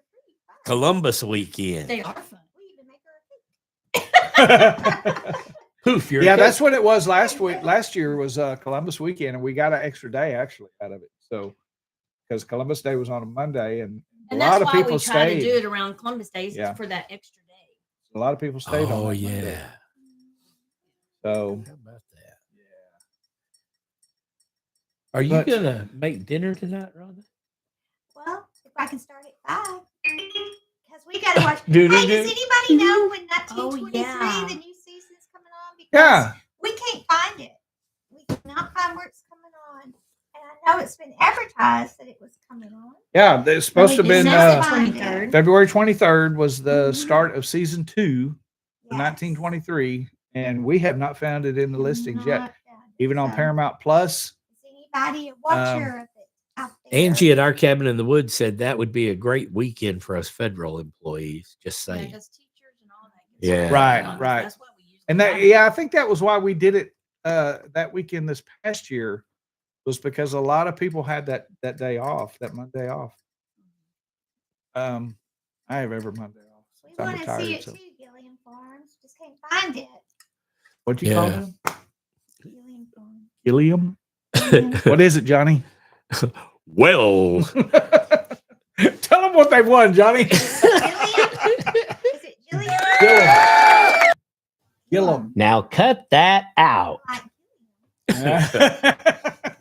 Columbus weekend. they are fun. We even make her a cake. Poof, you're Yeah, that's what it was last week. Last year was Columbus weekend, and we got an extra day actually out of it. So because Columbus Day was on a Monday, and a And lot that's of why people we try to do stayed. it around Columbus Days Yeah. for that extra day. A lot of people stayed on. Oh that Monday. yeah. So How about that? Are you But- gonna make dinner tonight, Rhonda? Well, if I can start at 5. Because we got to watch. Do, do, Hey, do. does anybody know when Oh, 1923, yeah. the new season's coming on? Because yeah, we can't find it. We cannot find where it's coming on. And I know it's been advertised that it was coming on. yeah. It's supposed to have been December December 23rd. February 23rd was the Mhm. start of season 2, Yes. 1923, and we have not found it in the listings yet, Not found it. even on So, Paramount Plus. Is anybody a watcher of it out there? Angie at our cabin in the woods said that would be a great weekend for us federal employees. Just Yeah, saying. because teachers and all that. good Yeah. stuff. Right, That's right. what we usually And that, do. yeah, I think that was why we did it that weekend this past year, was because a lot of people had that day off, that Monday off. I have every Monday off. We since I'm want to see retired, it so- too, Gilliam Farms. Just can't find it. What'd you call Yeah. it? Gilliam Farms. Gilliam? Gilliam. What is it, Johnny? Well, Tell them what they won, Johnny. Is it Gilliam? Gilliam. Gilliam. now cut that out. Like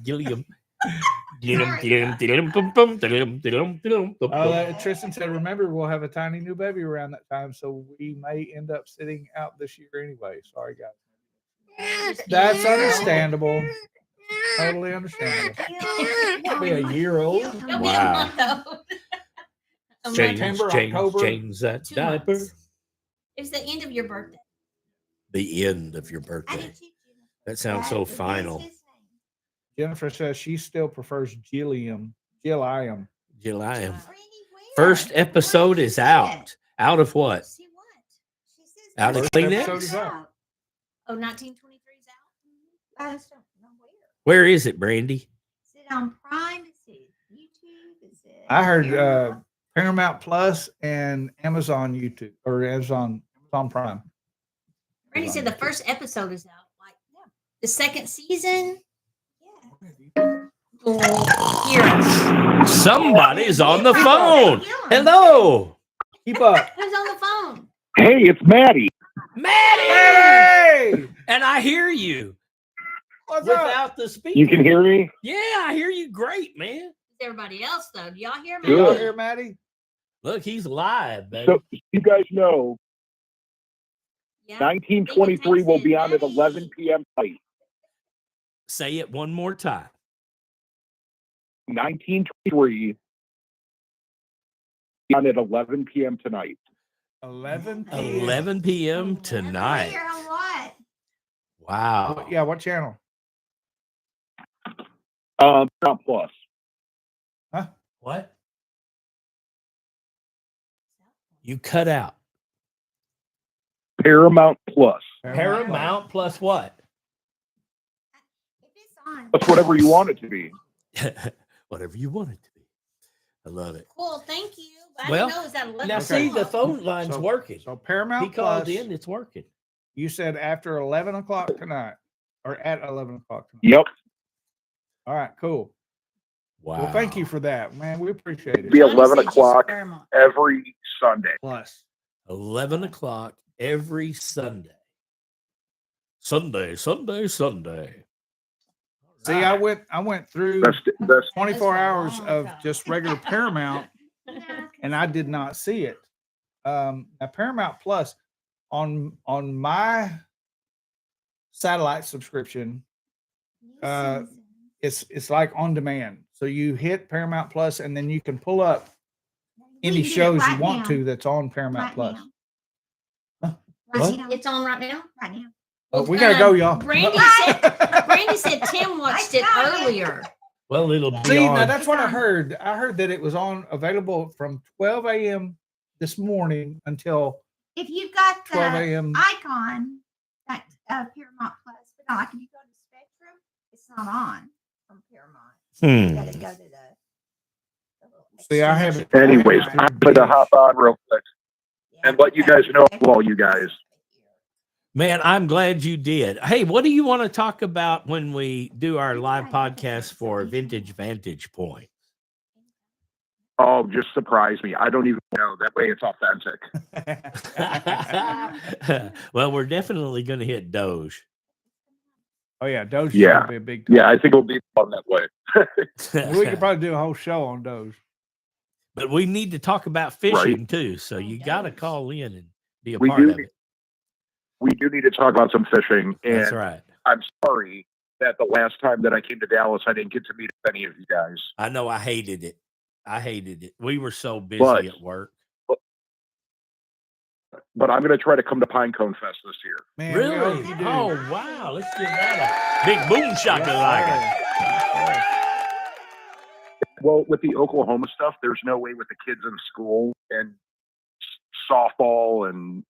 Gilliam. Gilliam, Gilliam, Gilliam, bum, bum, Gilliam, Gilliam, Gilliam, bum, bum. Tristan said, remember, we'll have a tiny new baby around that time, so we may end up sitting out this year anyway. Sorry, guys. That's understandable. Totally understandable. Be a year old. Don't be a Wow. month old. A month. Change, September, change, October. change that 2 diaper. months. It's the end of your birthday. The end of your I birthday. did too, Jennifer. That sounds so What is final. his name? Jennifer says she still prefers Gilliam. Gilliam. July. Brandy Ware. First episode Where is see out. it? Out of what? See what? She says Out of first Kleenex? episode is out. Oh, 1923 is out. I just don't know where. Where is it, Brandy? Is it on Prime? Is it YouTube? Is it? I heard Paramount? Paramount Plus and Amazon YouTube or Amazon Prime. Randy said the first episode is out. Like, the second season. Yeah. Oh, hear us. Somebody's on the phone. Gilliam. Hello, Keep up. Who's on the phone? Hey, it's Maddie. Maddie. Hey! And I hear you. What's up? without the speaker. You can hear me? Yeah, I hear you great, man. Everybody else though, do y'all hear me? Do y'all Good. hear Maddie? Look, he's live, baby. So you guys know Yeah. 1923 will be on at 11 p.m. tonight. Say it one more time. 1923 on at 11 p.m. tonight. 11 p.m. 11 p.m. tonight. Here on what? Wow. Yeah, what channel? Paramount Plus. What? You cut out. Paramount Plus. Paramount plus what? If it's on. That's whatever you want it to be. Whatever you want it to be. I love it. Cool, thank you. But Well, I didn't know it was at 11 Now, Okay. see, the o'clock. phone line's So- working. So Paramount He called Plus, in, it's working. you said after 11 o'clock tonight or at 11 o'clock tonight. Yep. All right, cool. Wow. Well, thank you for that, man. We appreciate it. Be Johnny 11 said just o'clock Paramount. every Sunday. Plus. 11 o'clock every Sunday. Sunday. See, I went through That's 24 That's a hours long of time. just regular Paramount, Yeah. and I did not see it. Now Paramount Plus on my satellite subscription, it's like on demand. So you hit Paramount Plus, and then you can pull up any We can do it shows right you want now. to that's on Paramount Right Plus. now. Huh? Right What? now. It's on right now. Right now. Oh, we gotta go, y'all. Brandy said Tim watched it I got it. earlier. Well, it'll be See, on. now that's what I It's on. heard. I heard that it was on available from 12 a.m. this morning until If you've got 12 the a.m. icon, that Paramount Plus, but like if you go to Spectrum, it's not on from Paramount. You gotta go to the little See, I extra- haven't. anyways. I I'm haven't going to hop on real quick Yeah, and let you that's guys know, Spectrum. all you guys. Man, I'm glad you did. Hey, what do you want to talk about when we do our live podcast for Vintage Vantage Point? Oh, just surprise me. I don't even know. That way it's authentic. Well, we're definitely going to hit Doge. Oh yeah, Doge Yeah. should be a big. Yeah, I think it'll be fun that way. We could probably do a whole show on Doge. But we need to talk about fishing too. So you got to Doge. call in and be a We part do of need- it. We do need to talk about some fishing. And That's right. I'm sorry that the last time that I came to Dallas, I didn't get to meet any of you guys. I know I hated it. We were so busy But- at work. But I'm going to try to come to Pinecone Fest this year. Man, we hope Really? you do. Oh, wow. Let's give that a big boom shaka like Well, with the Oklahoma stuff, there's no way with the kids in school and softball and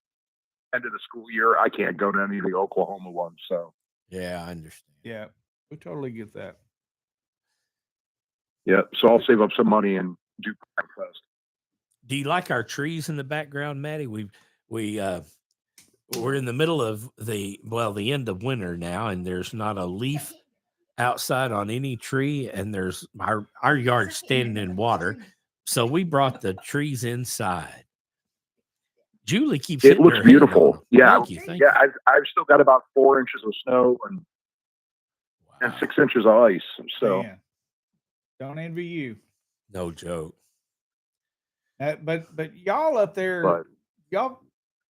end of the school year, I can't go to any of the Oklahoma ones. So, Yeah, I understand. Yeah, we totally get that. yeah. So I'll save up some money and do Pine Fest. Do you like our trees in the background, Maddie? We're in the middle of the end of winter now, and there's not a leaf outside on any tree, and there's our yard standing in water. So we brought the trees inside. Julie keeps It hitting looks her head beautiful. on 'em. Yeah. Thank you. Yeah. I've still got about 4 inches of snow and Wow. 6 inches of ice. So, Man, don't envy you. No joke. But y'all up there, but y'all,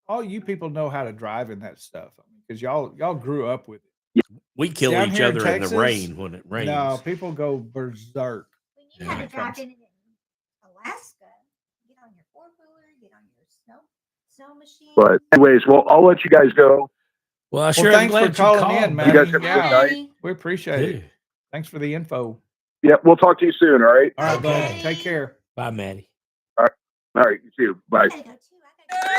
all you people know how to drive in that stuff because y'all grew up with it. We kill Down each here in other Texas, in the rain when it rains. No, people go berserk. When you had Yeah. to drive in Alaska, get on your 4-wheeler, get on your snow machine. but anyways, well, I'll let you guys go. Well, I sure am thanks for glad you calling called, in, man. You man. guys have a good Yeah, night. Hey, we appreciate it. Yeah. Thanks for the info. Yeah. We'll talk to you soon. All right. All right, bud. Okay. Take care. Bye, Maddie. All right. You too. Bye. I gotta go too. I gotta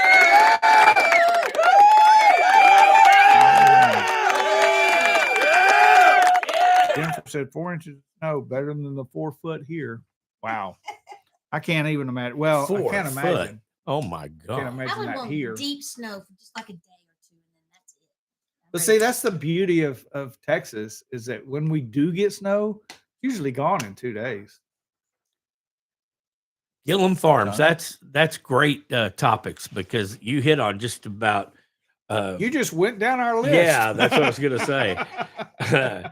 go. Jennifer said 4 inches of snow better than the 4 foot here. Wow. I can't even imagine. Well, I 4 can't foot. imagine. Oh my Can't God. I imagine would that want here. deep snow for just like a day or two, and then that's it. But see, that's the beauty of Texas is that when we do get snow, it's usually gone in 2 days. Gillum Farms. Done. That's great topics because you hit on just about You just went down our list. yeah, that's what I was gonna say.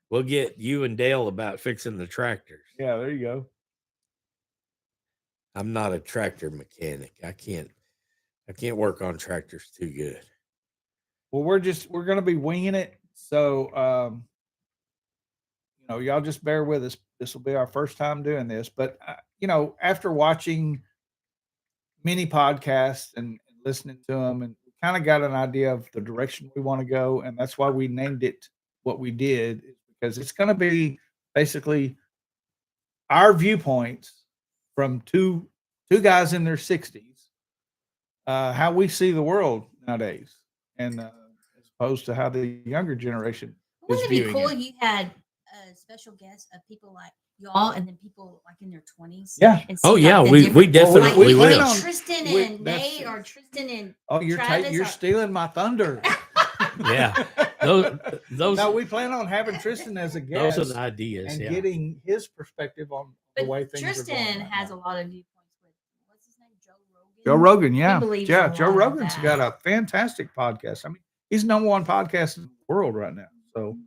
We'll get you and Dale about fixing the tractors. Yeah, there you go. I'm not a tractor mechanic. I can't work on tractors too good. Well, we're going to be winging it. So, y'all just bear with us. This will be our first time doing this, but after watching many podcasts and listening to them, and kind of got an idea of the direction we want to go. And that's why we named it what we did, because it's going to be basically our viewpoints from two guys in their 60s, how we see the world nowadays, and as opposed to how the younger generation is Wouldn't it be viewing cool it. if you had a special guest of people like y'all and then people like in their 20s? Yeah. And Oh see, yeah, like, the we different- definitely we plan will. on- Tristan we- and that's- Nate or Tristan and Oh, Travis you're are- stealing my thunder. Yeah. Those No, we plan on having Tristan as a guest those are the ideas. and Yeah. getting his perspective on the way But things Tristan are going. right has now. a lot of viewpoints with what's his name, Joe Rogan. Joe Rogan, yeah, believes yeah. in a Joe lot of Rogan's that. got a fantastic podcast. I mean, he's number one podcast in the world right now. So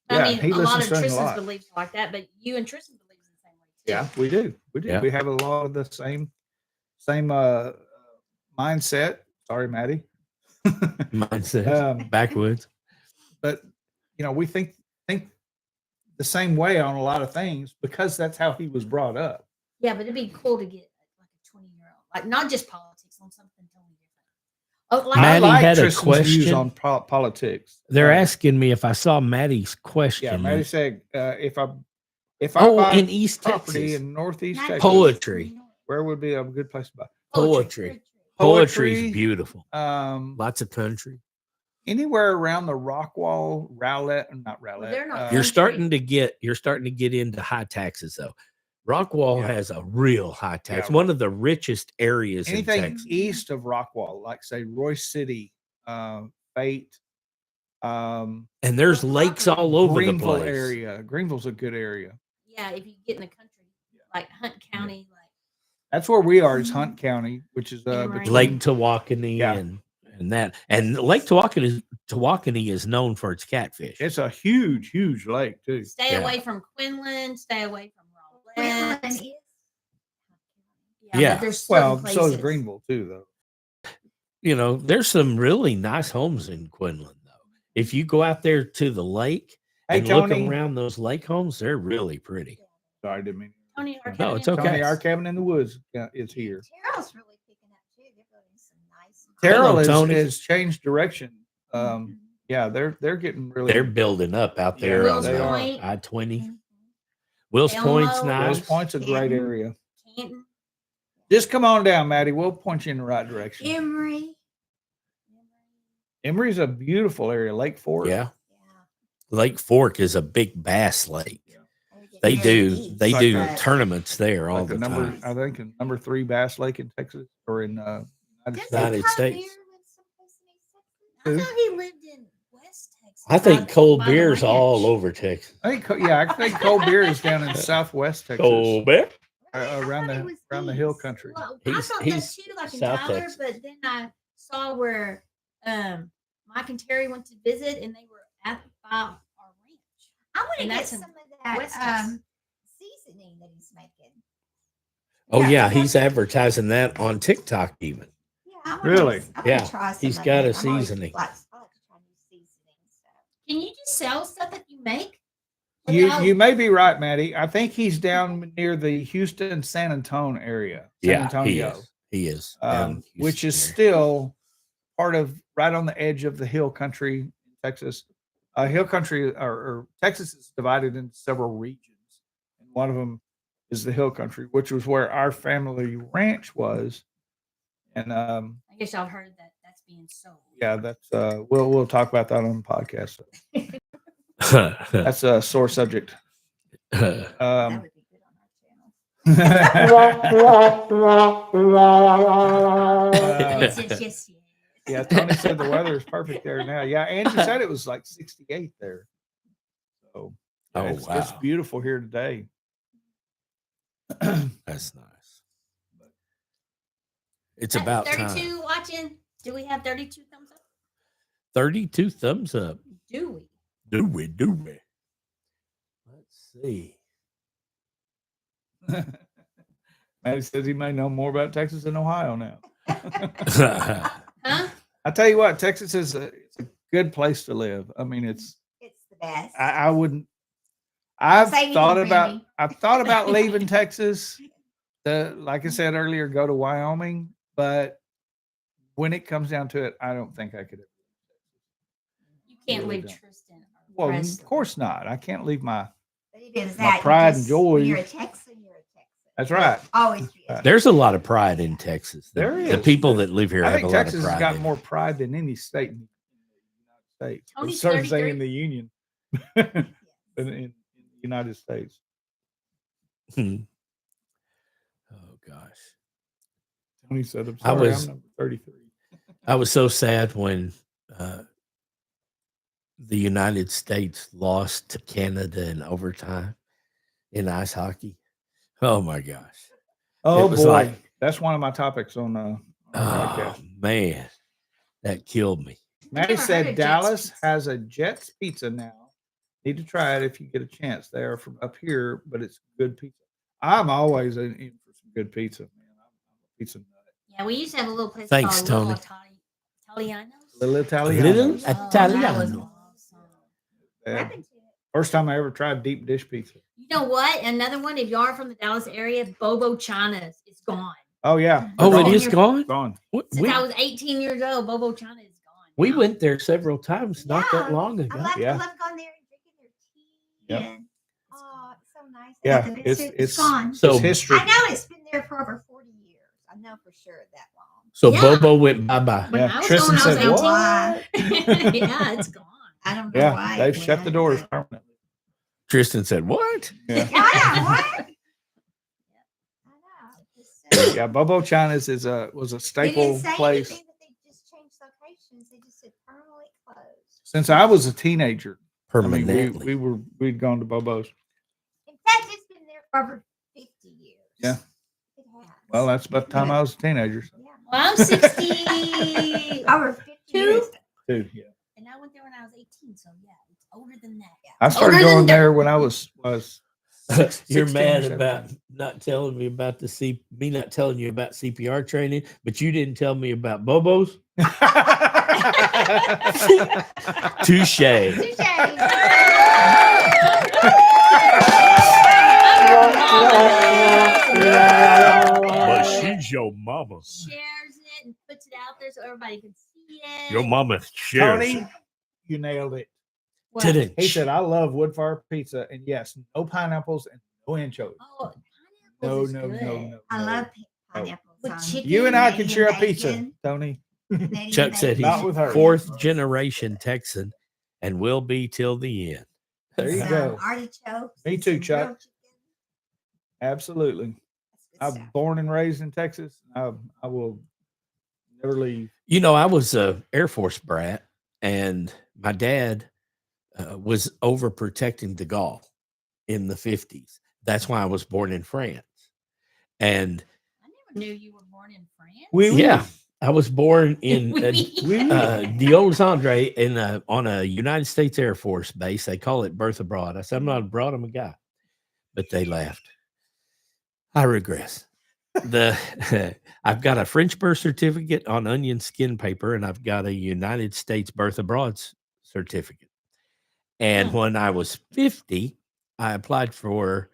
I yeah, mean, he a lot listens of to him a Tristan's lot. beliefs like that, but you and Tristan believes the same way too. Yeah, we do. We do. Yeah. We have a lot of the same mindset. Sorry, Maddie. Mindset. Backwoods. But we think the same way on a lot of things because that's how he was brought up. Yeah, but it'd be cool to get like a 20-year-old, like not just politics, on something totally different. Oh, like Maddie I like had a Tristan's views question. on politics. They're asking me if I saw Maddie's question. Yeah, Maddie said if I Oh, buy in East property Texas. in Northeast Maddie- Texas, Poetry. where would be a good place to buy? Poetry. Poetry's Poetry. beautiful. Lots Lots of country. anywhere around the Rockwall, not Well, Rowlett. they're not You're country. starting to get into high taxes though. Rockwall Yeah. has a real high tax. Yeah. One of the richest areas anything in Texas. east of Rockwall, like say Royce City, Fate, And there's lakes all over the Greenville place. area. Greenville's a good area. Yeah, if you get in the country, like Hunt County, like That's where we are. Is Hunt County, which is Emory. between- Lake Tawakoni Yeah. and that. And Lake Tawakoni is known for its catfish. It's a huge lake too. stay Yeah. away from Quinlan, stay away from Quinlan Rowlett. is. Yeah. But there's Well, certain so is places. Greenville too, though. There's some really nice homes in Quinlan though. If you go out there to the lake Hey, and look Tony. around those lake homes, they're really pretty. Sorry, I didn't mean. Tony, our No, cabin it's in- okay. Tony, our cabin in the woods is here. Terrell's really picking up too. They're building some nice. Terrell Tony. has changed direction. Yeah, they're getting really. They're building up out Yeah, there Wills on they are. Point, I-20. Wills Elmo. Point's Wills nice. West Point's a great Canton. area. Canton. Just come on down, Maddie. We'll point you in the right direction. Emory. Emory's a beautiful area. Lake Fork. Yeah. Yeah. Lake Fork is a big bass lake. They Very do east, they Like do a- tournaments there all Like the the number, time. I think, number 3 bass lake in Texas or in United Doesn't States. United Cole States. Beer live someplace in East Texas? I Who? thought he lived in West Texas. I think by the- cold by the beer's all ranch. over Texas. I think, I think Cold Beer is down in Southwest Texas, Cold beer? I around thought it the was around the hill east. country. Well, I He's- thought he's that too, like in South Tyler, Texas. but then I saw where Mike and Terry went to visit, and they were at by our ranch. I want to And get that's in some of that West Texas. seasoning that he's making. Oh Yeah, yeah, I he's want- advertising that on TikTok even. Yeah, I wanna Really? I wanna Yeah, try some he's of got it. a I'm always seasoning. I like to try new seasoning stuff. Can you just sell stuff that you make? You without- you may be right, Maddie. I think he's down near the Houston San Antonio area. San Yeah, he Antonio, is. He is. down in which is Houston still part of right on the edge of the hill country, in Texas. Hill country or Texas is divided into several regions, and one of them is the hill country, which was where our family ranch was. And I guess y'all heard that that's being sold. yeah, that's we'll talk about that on the podcast. there. That's a sore subject. That Um, would be good on our channel. Yes, yes, yes, yes. yeah, Tony said the weather is perfect there now. Yeah, Angie said it was like 68 there. So Oh, it's wow. beautiful here today. That's nice. It's about time. 32 watching. Do we have 32 thumbs up? 32 thumbs up. Do we? Do we? see. Maddie says he may know more about Texas than Ohio now. Huh? I tell you what, Texas is it's a good place to live. I mean, it's It's the best. I wouldn't. I've say anything, thought about Brandy. I've thought about leaving Texas. Like I said earlier, go to Wyoming, but when it comes down to it, I don't think I could. You can't Really leave don't. Tristan. or Well, Presley. of course not. I can't leave my. But it is My that. you pride and just- joy. When you're a Texan, you're a Texan. That's right. Always be a Right. There's a lot of pride in Texas. There The is. people that live here I have think a lot Texas of has pride. got in more it. pride than any state in the United States. Tony's Certainly 33. in the Union, in the United States. Hmm. Oh gosh. Tony said, "I'm I sorry, was- I'm number 33." I was so sad when the United States lost to Canada in overtime in ice hockey. Oh my gosh. Oh was boy, like- that's one of my topics on the Oh podcast. man. That killed me. Maddie never heard said of Jets Dallas Pizza. has a Jets pizza now. Need to try it if you get a chance. They are from up here, but it's good pizza. I'm always in for some good pizza, man. I'm a pizza nut. Yeah, we used to have a little place Thanks, called Tony. Little Italianos. Little Italiano. Little Oh, that was Italiano. awesome. What Yeah. happened to it? First time I ever tried deep dish pizza. You know what? Another one, if you are from the Dallas area, Bobo China's is gone. Oh yeah. Oh, They're it gone. is gone? Gone. Since We, I was 18 years old, Bobo China is gone. we now. went there several times not that Yeah, long I ago. love, Yeah. I love going there and drinking their tea. Yep. And, oh, it's so nice. Yeah, And it's- it's gone. So It's history. I know it's been there for over 40 years. I know for sure that long. so Yeah. Bobo went bye-bye. When Yeah, I was Tristan going, I said, was "What?" 18. Yeah, it's gone. I don't know Yeah, why. they've it shut the went, doors but- permanently. Tristan said, "What?" Yeah. Yeah, what? I know. It's, Yeah, Bobo China's was a they didn't staple say place anything that they just changed locations. They just said permanently closed. since I was a teenager. I mean, Permanently. we'd gone to Bobo's. In fact, it's been there for over 50 years. Yeah. It has. Well, that's about the time I was a teenager. So. Yeah. Well, I'm 60. Over 50 years. Dude, yeah. And I went there when I was 18. So, yeah, it's older than that. I started Older than going the- there when I was You're 16 or mad 17. about not telling me about me not telling you about CPR training, but you didn't tell me about Bobo's. Touche. Touche. But she's your mama. Shares it and puts it out there so everybody can see it. Your mama Tony, you nailed it. What? Today. He said, "I love wood fire pizza, and yes, no pineapples and no anchovies. Oh, No, pineapples is no, good. no. I love pineapples. With on chicken. You and I Canadian can share a pizza, bacon, Tony. Canadian Chuck said bacon. he's Not with her. fourth generation Texan and will be till the end. There you Some go. Artichokes. Me and too, some Chuck. grilled chicken. Absolutely. That's good I'm stuff. born and raised in Texas. I will never leave. You know, I was a Air Force brat, and my dad was overprotecting de Gaulle in the 50s. That's why I was born in France. And I never knew you were born in France. yeah, I was born in Oui. Dios Andre in on a United States Air Force base. They call it birth abroad. I said, I'm not abroad, I'm a guy. But they laughed. I regress. I've got a French birth certificate on onion skin paper, and I've got a United States birth abroad certificate. And Hmm. when I was 50, I applied for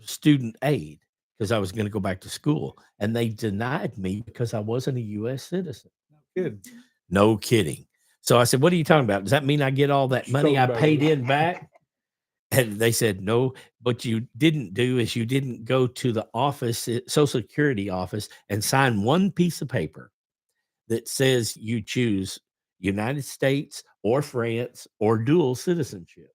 student aid because I was going to go back to school, and they denied me because I wasn't a U.S. citizen. Good. No kidding. So I said, "What are you talking about? Does that mean I get all that money I Strong paid baby. in back?" And they said, "No, what you didn't do is you didn't go to the office, Social Security office, and sign one piece of paper that says you choose United States or France or dual citizenship."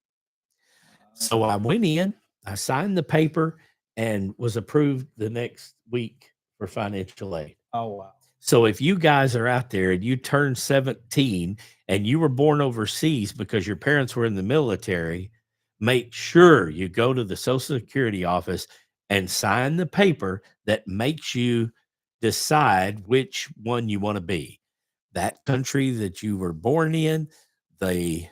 So I went in, I signed the paper, and was approved the next week for financial aid. Oh wow. So if you guys are out there and you turn 17 and you were born overseas because your parents were in the military, make sure you go to the Social Security office and sign the paper that makes you decide which one you want to be. That country that you were born in, the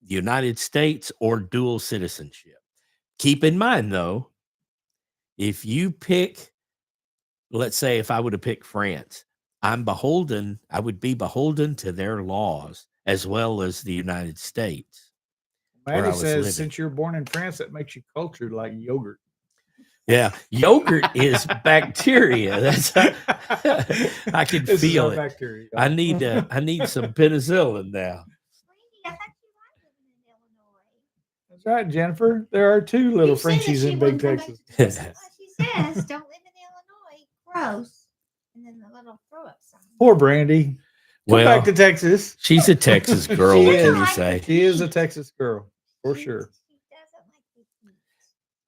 the United States or dual citizenship. Keep in mind, though, if you pick, let's say, if I would have picked France, I would be beholden to their laws as well as the United States. where I Maddie was says living. since you're born in France, that makes you cultured like yogurt. Yeah, yogurt is bacteria. That's I can This is feel our it. bacteria. I need some penicillin now. Randy, I thought you liked living in Illinois. That's right, Jennifer. There are two little You said that Frenchies she in Big wouldn't come back Texas. to Texas. Well, she says, don't live in Illinois. Gross. And then the little throw up sign. Poor Brandy. Come Well, back to Texas. she's a Texas girl. She What can is. you say? She is a Texas girl, for She- sure. She doesn't like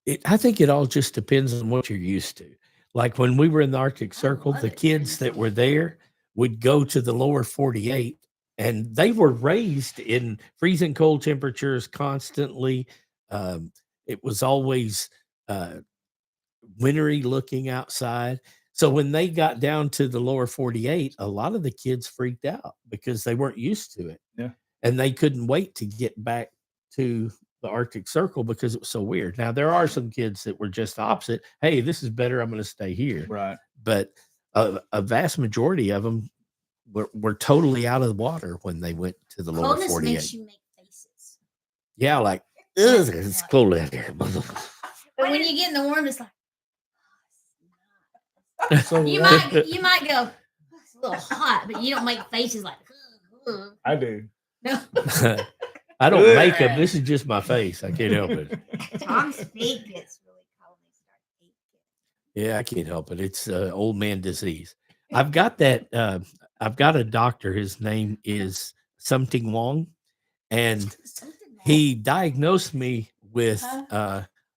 the heat. I think it all just depends on what you're used to. Like when we were in the Arctic Circle, love the it. kids that were there would go to the lower 48 and they were raised in freezing cold temperatures constantly. It was always wintry looking outside. So when they got down to the lower 48, a lot of the kids freaked out because they weren't used to it. Yeah. And they couldn't wait to get back to the Arctic Circle because it was so weird. Now there are some kids that were just opposite. Hey, this is better. I'm going to stay here. Right. But a vast majority of them were totally out of the water when they went to the lower Coldness 48. makes you make faces. Yeah, like That's "Ugh, it's what- cold out here. But when you get in the warm, it's like So you might go, it's a little hot, but you don't make faces like "Ugh." I do. No. I don't make them. This is just my face. I can't help it. Tom's feet gets really cold. They start aching. Yeah, I can't help it. It's old man disease. I've got that. I've got a doctor. His name is Something Wong, and Something wrong. he diagnosed me with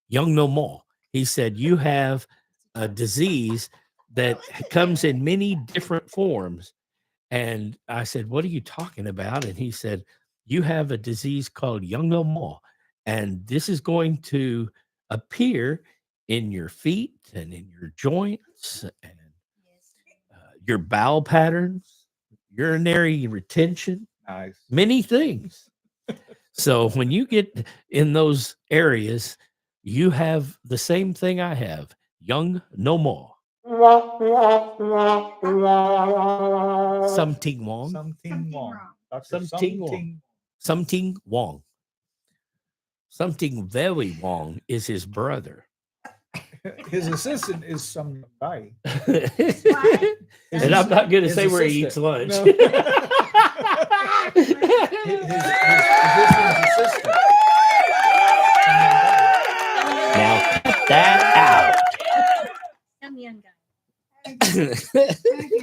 young no more. He said, you have a disease that comes in many different forms. And I said, what are you talking about? And he said, you have a disease called young no more. And this is going to appear in your feet and in your joints and your bowel patterns, urinary retention, Nice. many things. So when you get in those areas, you have the same thing I have, young no more. Something Wong. Something Something wrong. wrong. Dr. Something wrong. Something Wong. Something very Wong is his brother. His assistant is some guy. And I'm not going to His say where he eats assistant. lunch. No. His assistant's assistant. Now cut that Some young guy. Okay.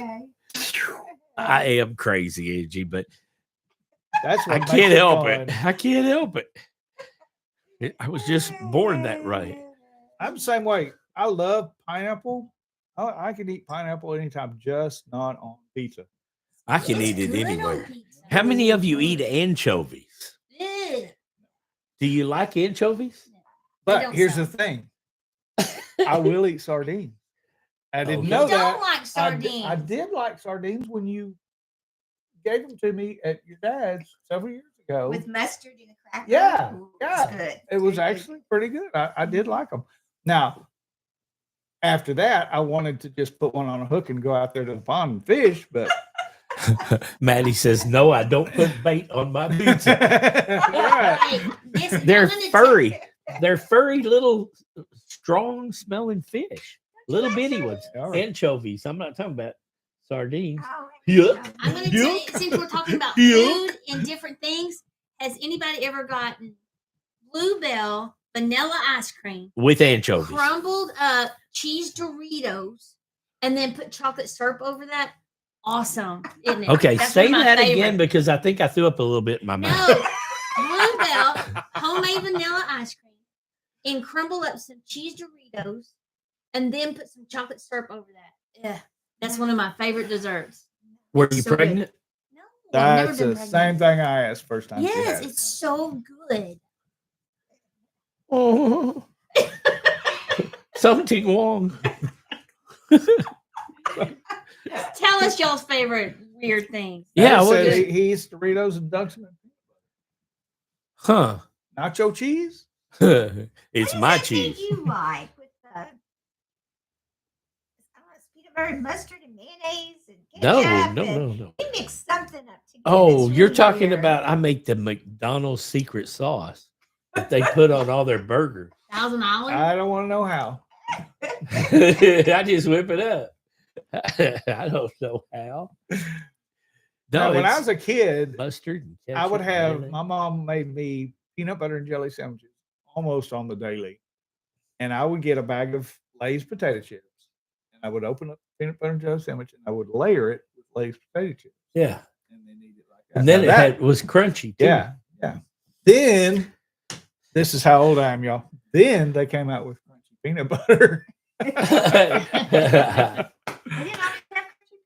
out. I am crazy, Angie, but That's what I makes can't it help fun. it. I can't help it. I was just born that way. I'm the same way. I love pineapple. I can eat pineapple anytime, just not on pizza. I can It's eat it good on anywhere. pizza. How many of you eat anchovies? Ugh. Do you like anchovies? But don't here's sound- the thing. I will eat sardines. I didn't Okay. know You don't that. like I sardines. I did like sardines when you gave them to me at your dad's several years ago. With mustard and a cracker. Yeah, Ooh, yeah. it's good. It was Very good. actually pretty good. I did like them. Now, after that, I wanted to just put one on a hook and go out there to the pond and fish, but Maddie says, no, I don't put bait on my pizza. right. Hey, this- I'm They're gonna tell- furry. They're furry little strong smelling fish. Little like bitty ones. All right. Anchovies. I'm not talking about sardines. Oh, Yuck. I'm going to tell you, since we're talking about Yuck. food and different things, has anybody ever gotten Bluebell vanilla ice cream, With anchovies. crumbled up cheese Doritos, and then put chocolate syrup over that? Awesome, isn't it? Okay, That's say one of my that favorite. again because I think I threw up a little bit in my mouth. No, Bluebell homemade vanilla ice cream, and crumble up some cheese Doritos, and then put some chocolate syrup over that. Yeah, that's one of my favorite desserts. Were you so good. pregnant? No, I've never That's been the pregnant. same thing I asked first time. she Yes, had it. it's so good. Oh. Something wrong. Tell us y'all's favorite weird things. Yeah, Dad well, said just- he eats Doritos and dunks them. Huh. Nacho cheese? It's What is my that thing cheese. you like with the I don't know, it's peanut butter and mustard and mayonnaise and No, ketchup. no, and no, no. We mix something up together. Oh, that's you're really talking weird. about I make the McDonald's secret sauce that they put on all their burgers. $1,000. I don't want to know how. I just whip it up. I don't know how. Now, No, when I it's was a kid, mustard and I would ketchup, have mayonnaise. my mom made me peanut butter and jelly sandwiches almost on the daily. And I would get a bag of Lay's potato chips. And I would open up the peanut butter and jelly sandwich and I would layer it with Lay's potato chips. Yeah. And then eat it like that. And then Now that- was crunchy too. yeah, yeah. Then this is how old I am, y'all. Then they came out with crunchy peanut butter. They didn't always have crunchy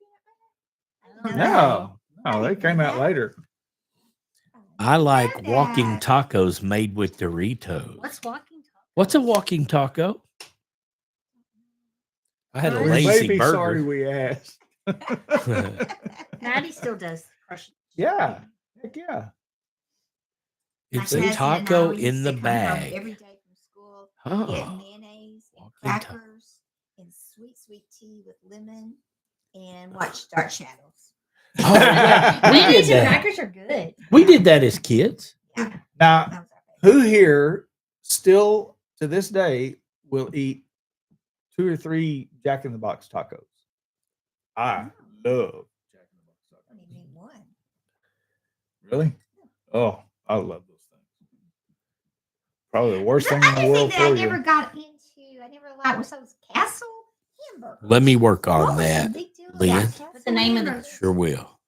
peanut butter? No, they came out later. I like Love walking that. tacos made with Doritos. What's walking talk? What's a walking taco? I had a We We may lazy be sorry burger. we asked. Maddie still does crush. Yeah, heck yeah. My It's a cousin and I, taco we in used the to come home bag. every day from school, Oh, get mayonnaise and Walking taco. crackers and sweet tea with lemon and watch Dark Shadows. Oh, yeah. We Mayonnaise did and that. crackers are good. We did that as kids. Yeah, Now, that was our favorite. who here still to this day will eat 2 or 3 Jack in the Box tacos? I love Jack in the Box I don't even need one. tacos. Really? Oh, I love those things. Probably the worst thing in the Other world thing that I for you. never got into, I never liked was those Castle hamburgers. Let me work What on was the that. big deal about Lynn? Castle What's the name of the- hamburgers? Sure will.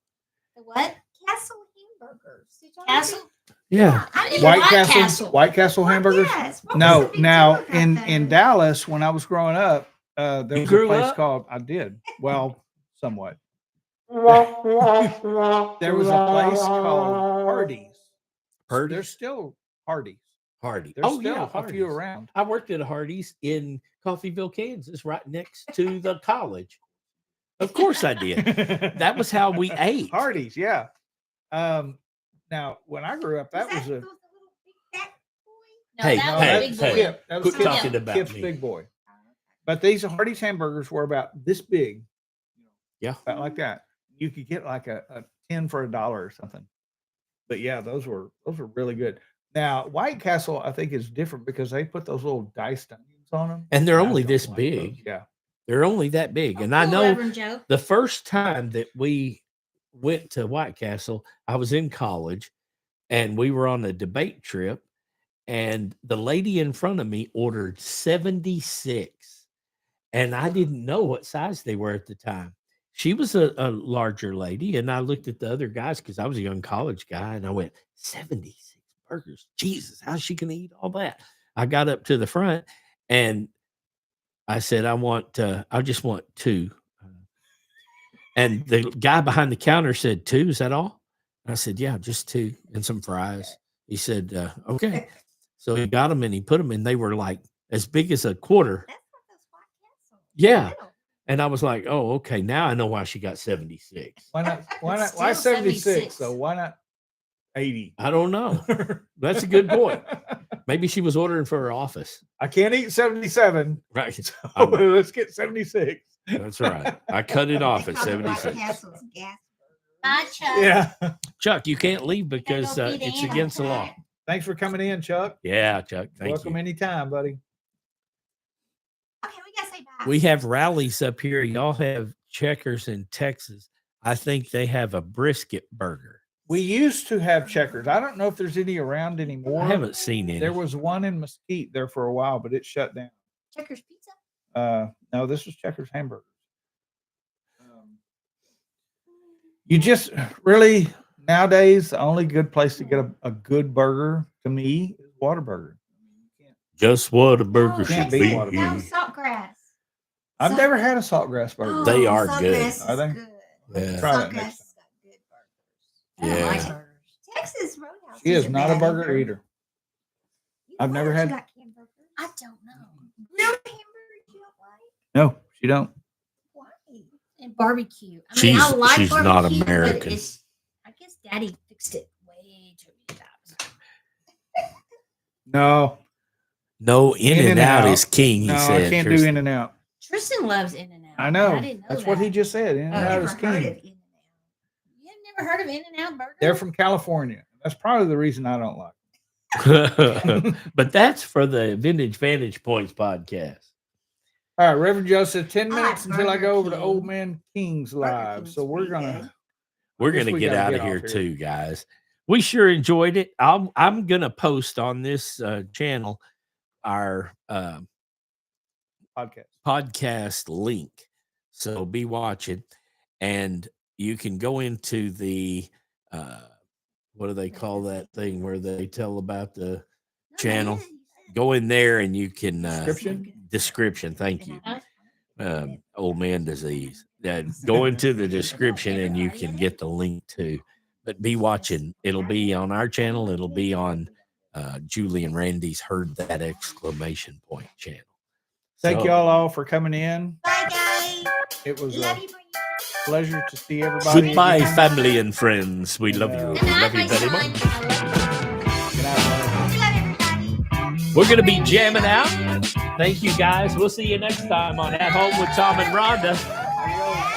The what? Castle hamburgers. Did y'all Castle? Yeah. I didn't White like Castle, Castle. White Castle hamburgers? Yes. What was No, the big deal now about in those? Dallas when I was growing up, there You was a grew place up? called I did. Well, somewhat. There was a place called Hardee's. Hardee's? There's still Hardee's. Hardy. There's Oh, still yeah. a few Hardee's. around. I worked at a Hardee's in Coffeyville, Kansas, right next to the college. Of course I did. That was how we ate. Hardee's, yeah. Now when I grew up, that was a those little big fat boy? No, Hey, that no, was hey, a that's big hey. boy. Kip. That was Quit Kip's- talking about Kip's me. big boy. Oh, But these Hardee's hamburgers were about this big. Yeah. About like that. You could get like a 10 for $1 or something. But yeah, those were really good. Now, White Castle, I think, is different because they put those little diced onions on them. And they're I only don't this like big. those. Yeah. They're only that big. Oh, And I cool, know Reverend Joe. the first time that we went to White Castle, I was in college and we were on a debate trip. And the lady in front of me ordered 76. And I didn't know what size they were at the time. She was a larger lady. And I looked at the other guys because I was a young college guy. And I went, 76 burgers. Jesus, how's she going to eat all that? I got up to the front and I said, I just want 2. And the guy behind the counter said, 2, is that all? And I said, yeah, just 2 and some fries. He said, okay. So he got them and he put them in. They were like as big as a quarter. That's what those White Castle. Yeah. Little. And I was like, oh, okay. Now I know why she got 76. Why not? Why It's not? Why still 76? 76. So why not 80? I don't know. That's a good point. Maybe she was ordering for her office. I can't eat 77. Right. So I'm- let's get 76. That's right. I cut it off They at call the White 76. Castle's gas Bye, burgers. Chuck. Yeah. Chuck, you can't leave because go feed it's Anna. against the law. Thanks for coming in, Chuck. Yeah, Chuck. Thank Welcome you. anytime, buddy. Okay, we gotta say bye. We have rallies up here. Y'all have Checkers in Texas. I think they have a brisket burger. We used to have Checkers. I don't know if there's any around anymore. I haven't seen any. There was one in Mesquite there for a while, but it shut down. Checkers Pizza. No, this was Checkers hamburgers. You just really nowadays the only good place to get a good burger to me is Whataburger. Just what a burger Oh, can't should beat be. Whataburger. No, Saltgrass. I've So- never had a saltgrass burger. They are good. Saltgrass Are they? is good. Yeah. Try that Saltgrass next has got good burgers. I like Yeah. burgers. Texas Roadhouse. She is isn't not a bad burger either. eater. You I've know never why had- you got canned burgers? I don't know. Grilled hamburgers you don't like? No, she don't. Why? And barbecue. I mean, I She's- like she's barbecue, not but American. I guess Daddy fixed it way too many times. No, No, in and out is king. He no, said. I can't do Tristan. In and Out. Tristan loves In and Out. I know. I didn't know That's that. what he just said. In and I've Out never is heard king. of In-N-Out. You have never heard of In and Out Burger? They're from California. That's probably the reason I don't like them. But that's for the Vintage Vantage Points podcast. All right, Reverend Joe said 10 I like minutes until I Burger go over to King. Old Man King's Burger live. King's So we're pretty gonna good. We're guess gonna we get gotta out get of here off here. too, guys. We sure enjoyed it. I'm gonna post on this channel our podcast. podcast link, so be watching, and you can go into the what do they call that thing where they tell about the channel? Go in there and you can description. Thank you. Old man disease. Go into the description and you can get the link to. But be watching. It'll be on our channel. It'll be on Julie and Randy's Heard That exclamation point channel. Thank So, y'all all for coming in. Bye, guys. It was Love a you. Bring pleasure to see everybody. Goodbye, again. family and friends. We love you. Good We night, love my you very son. much. I love you. Good night, you. Love everybody. We're gonna be jamming out. Thank you guys. We'll see you next time on At Home with Tom and Rhonda. love.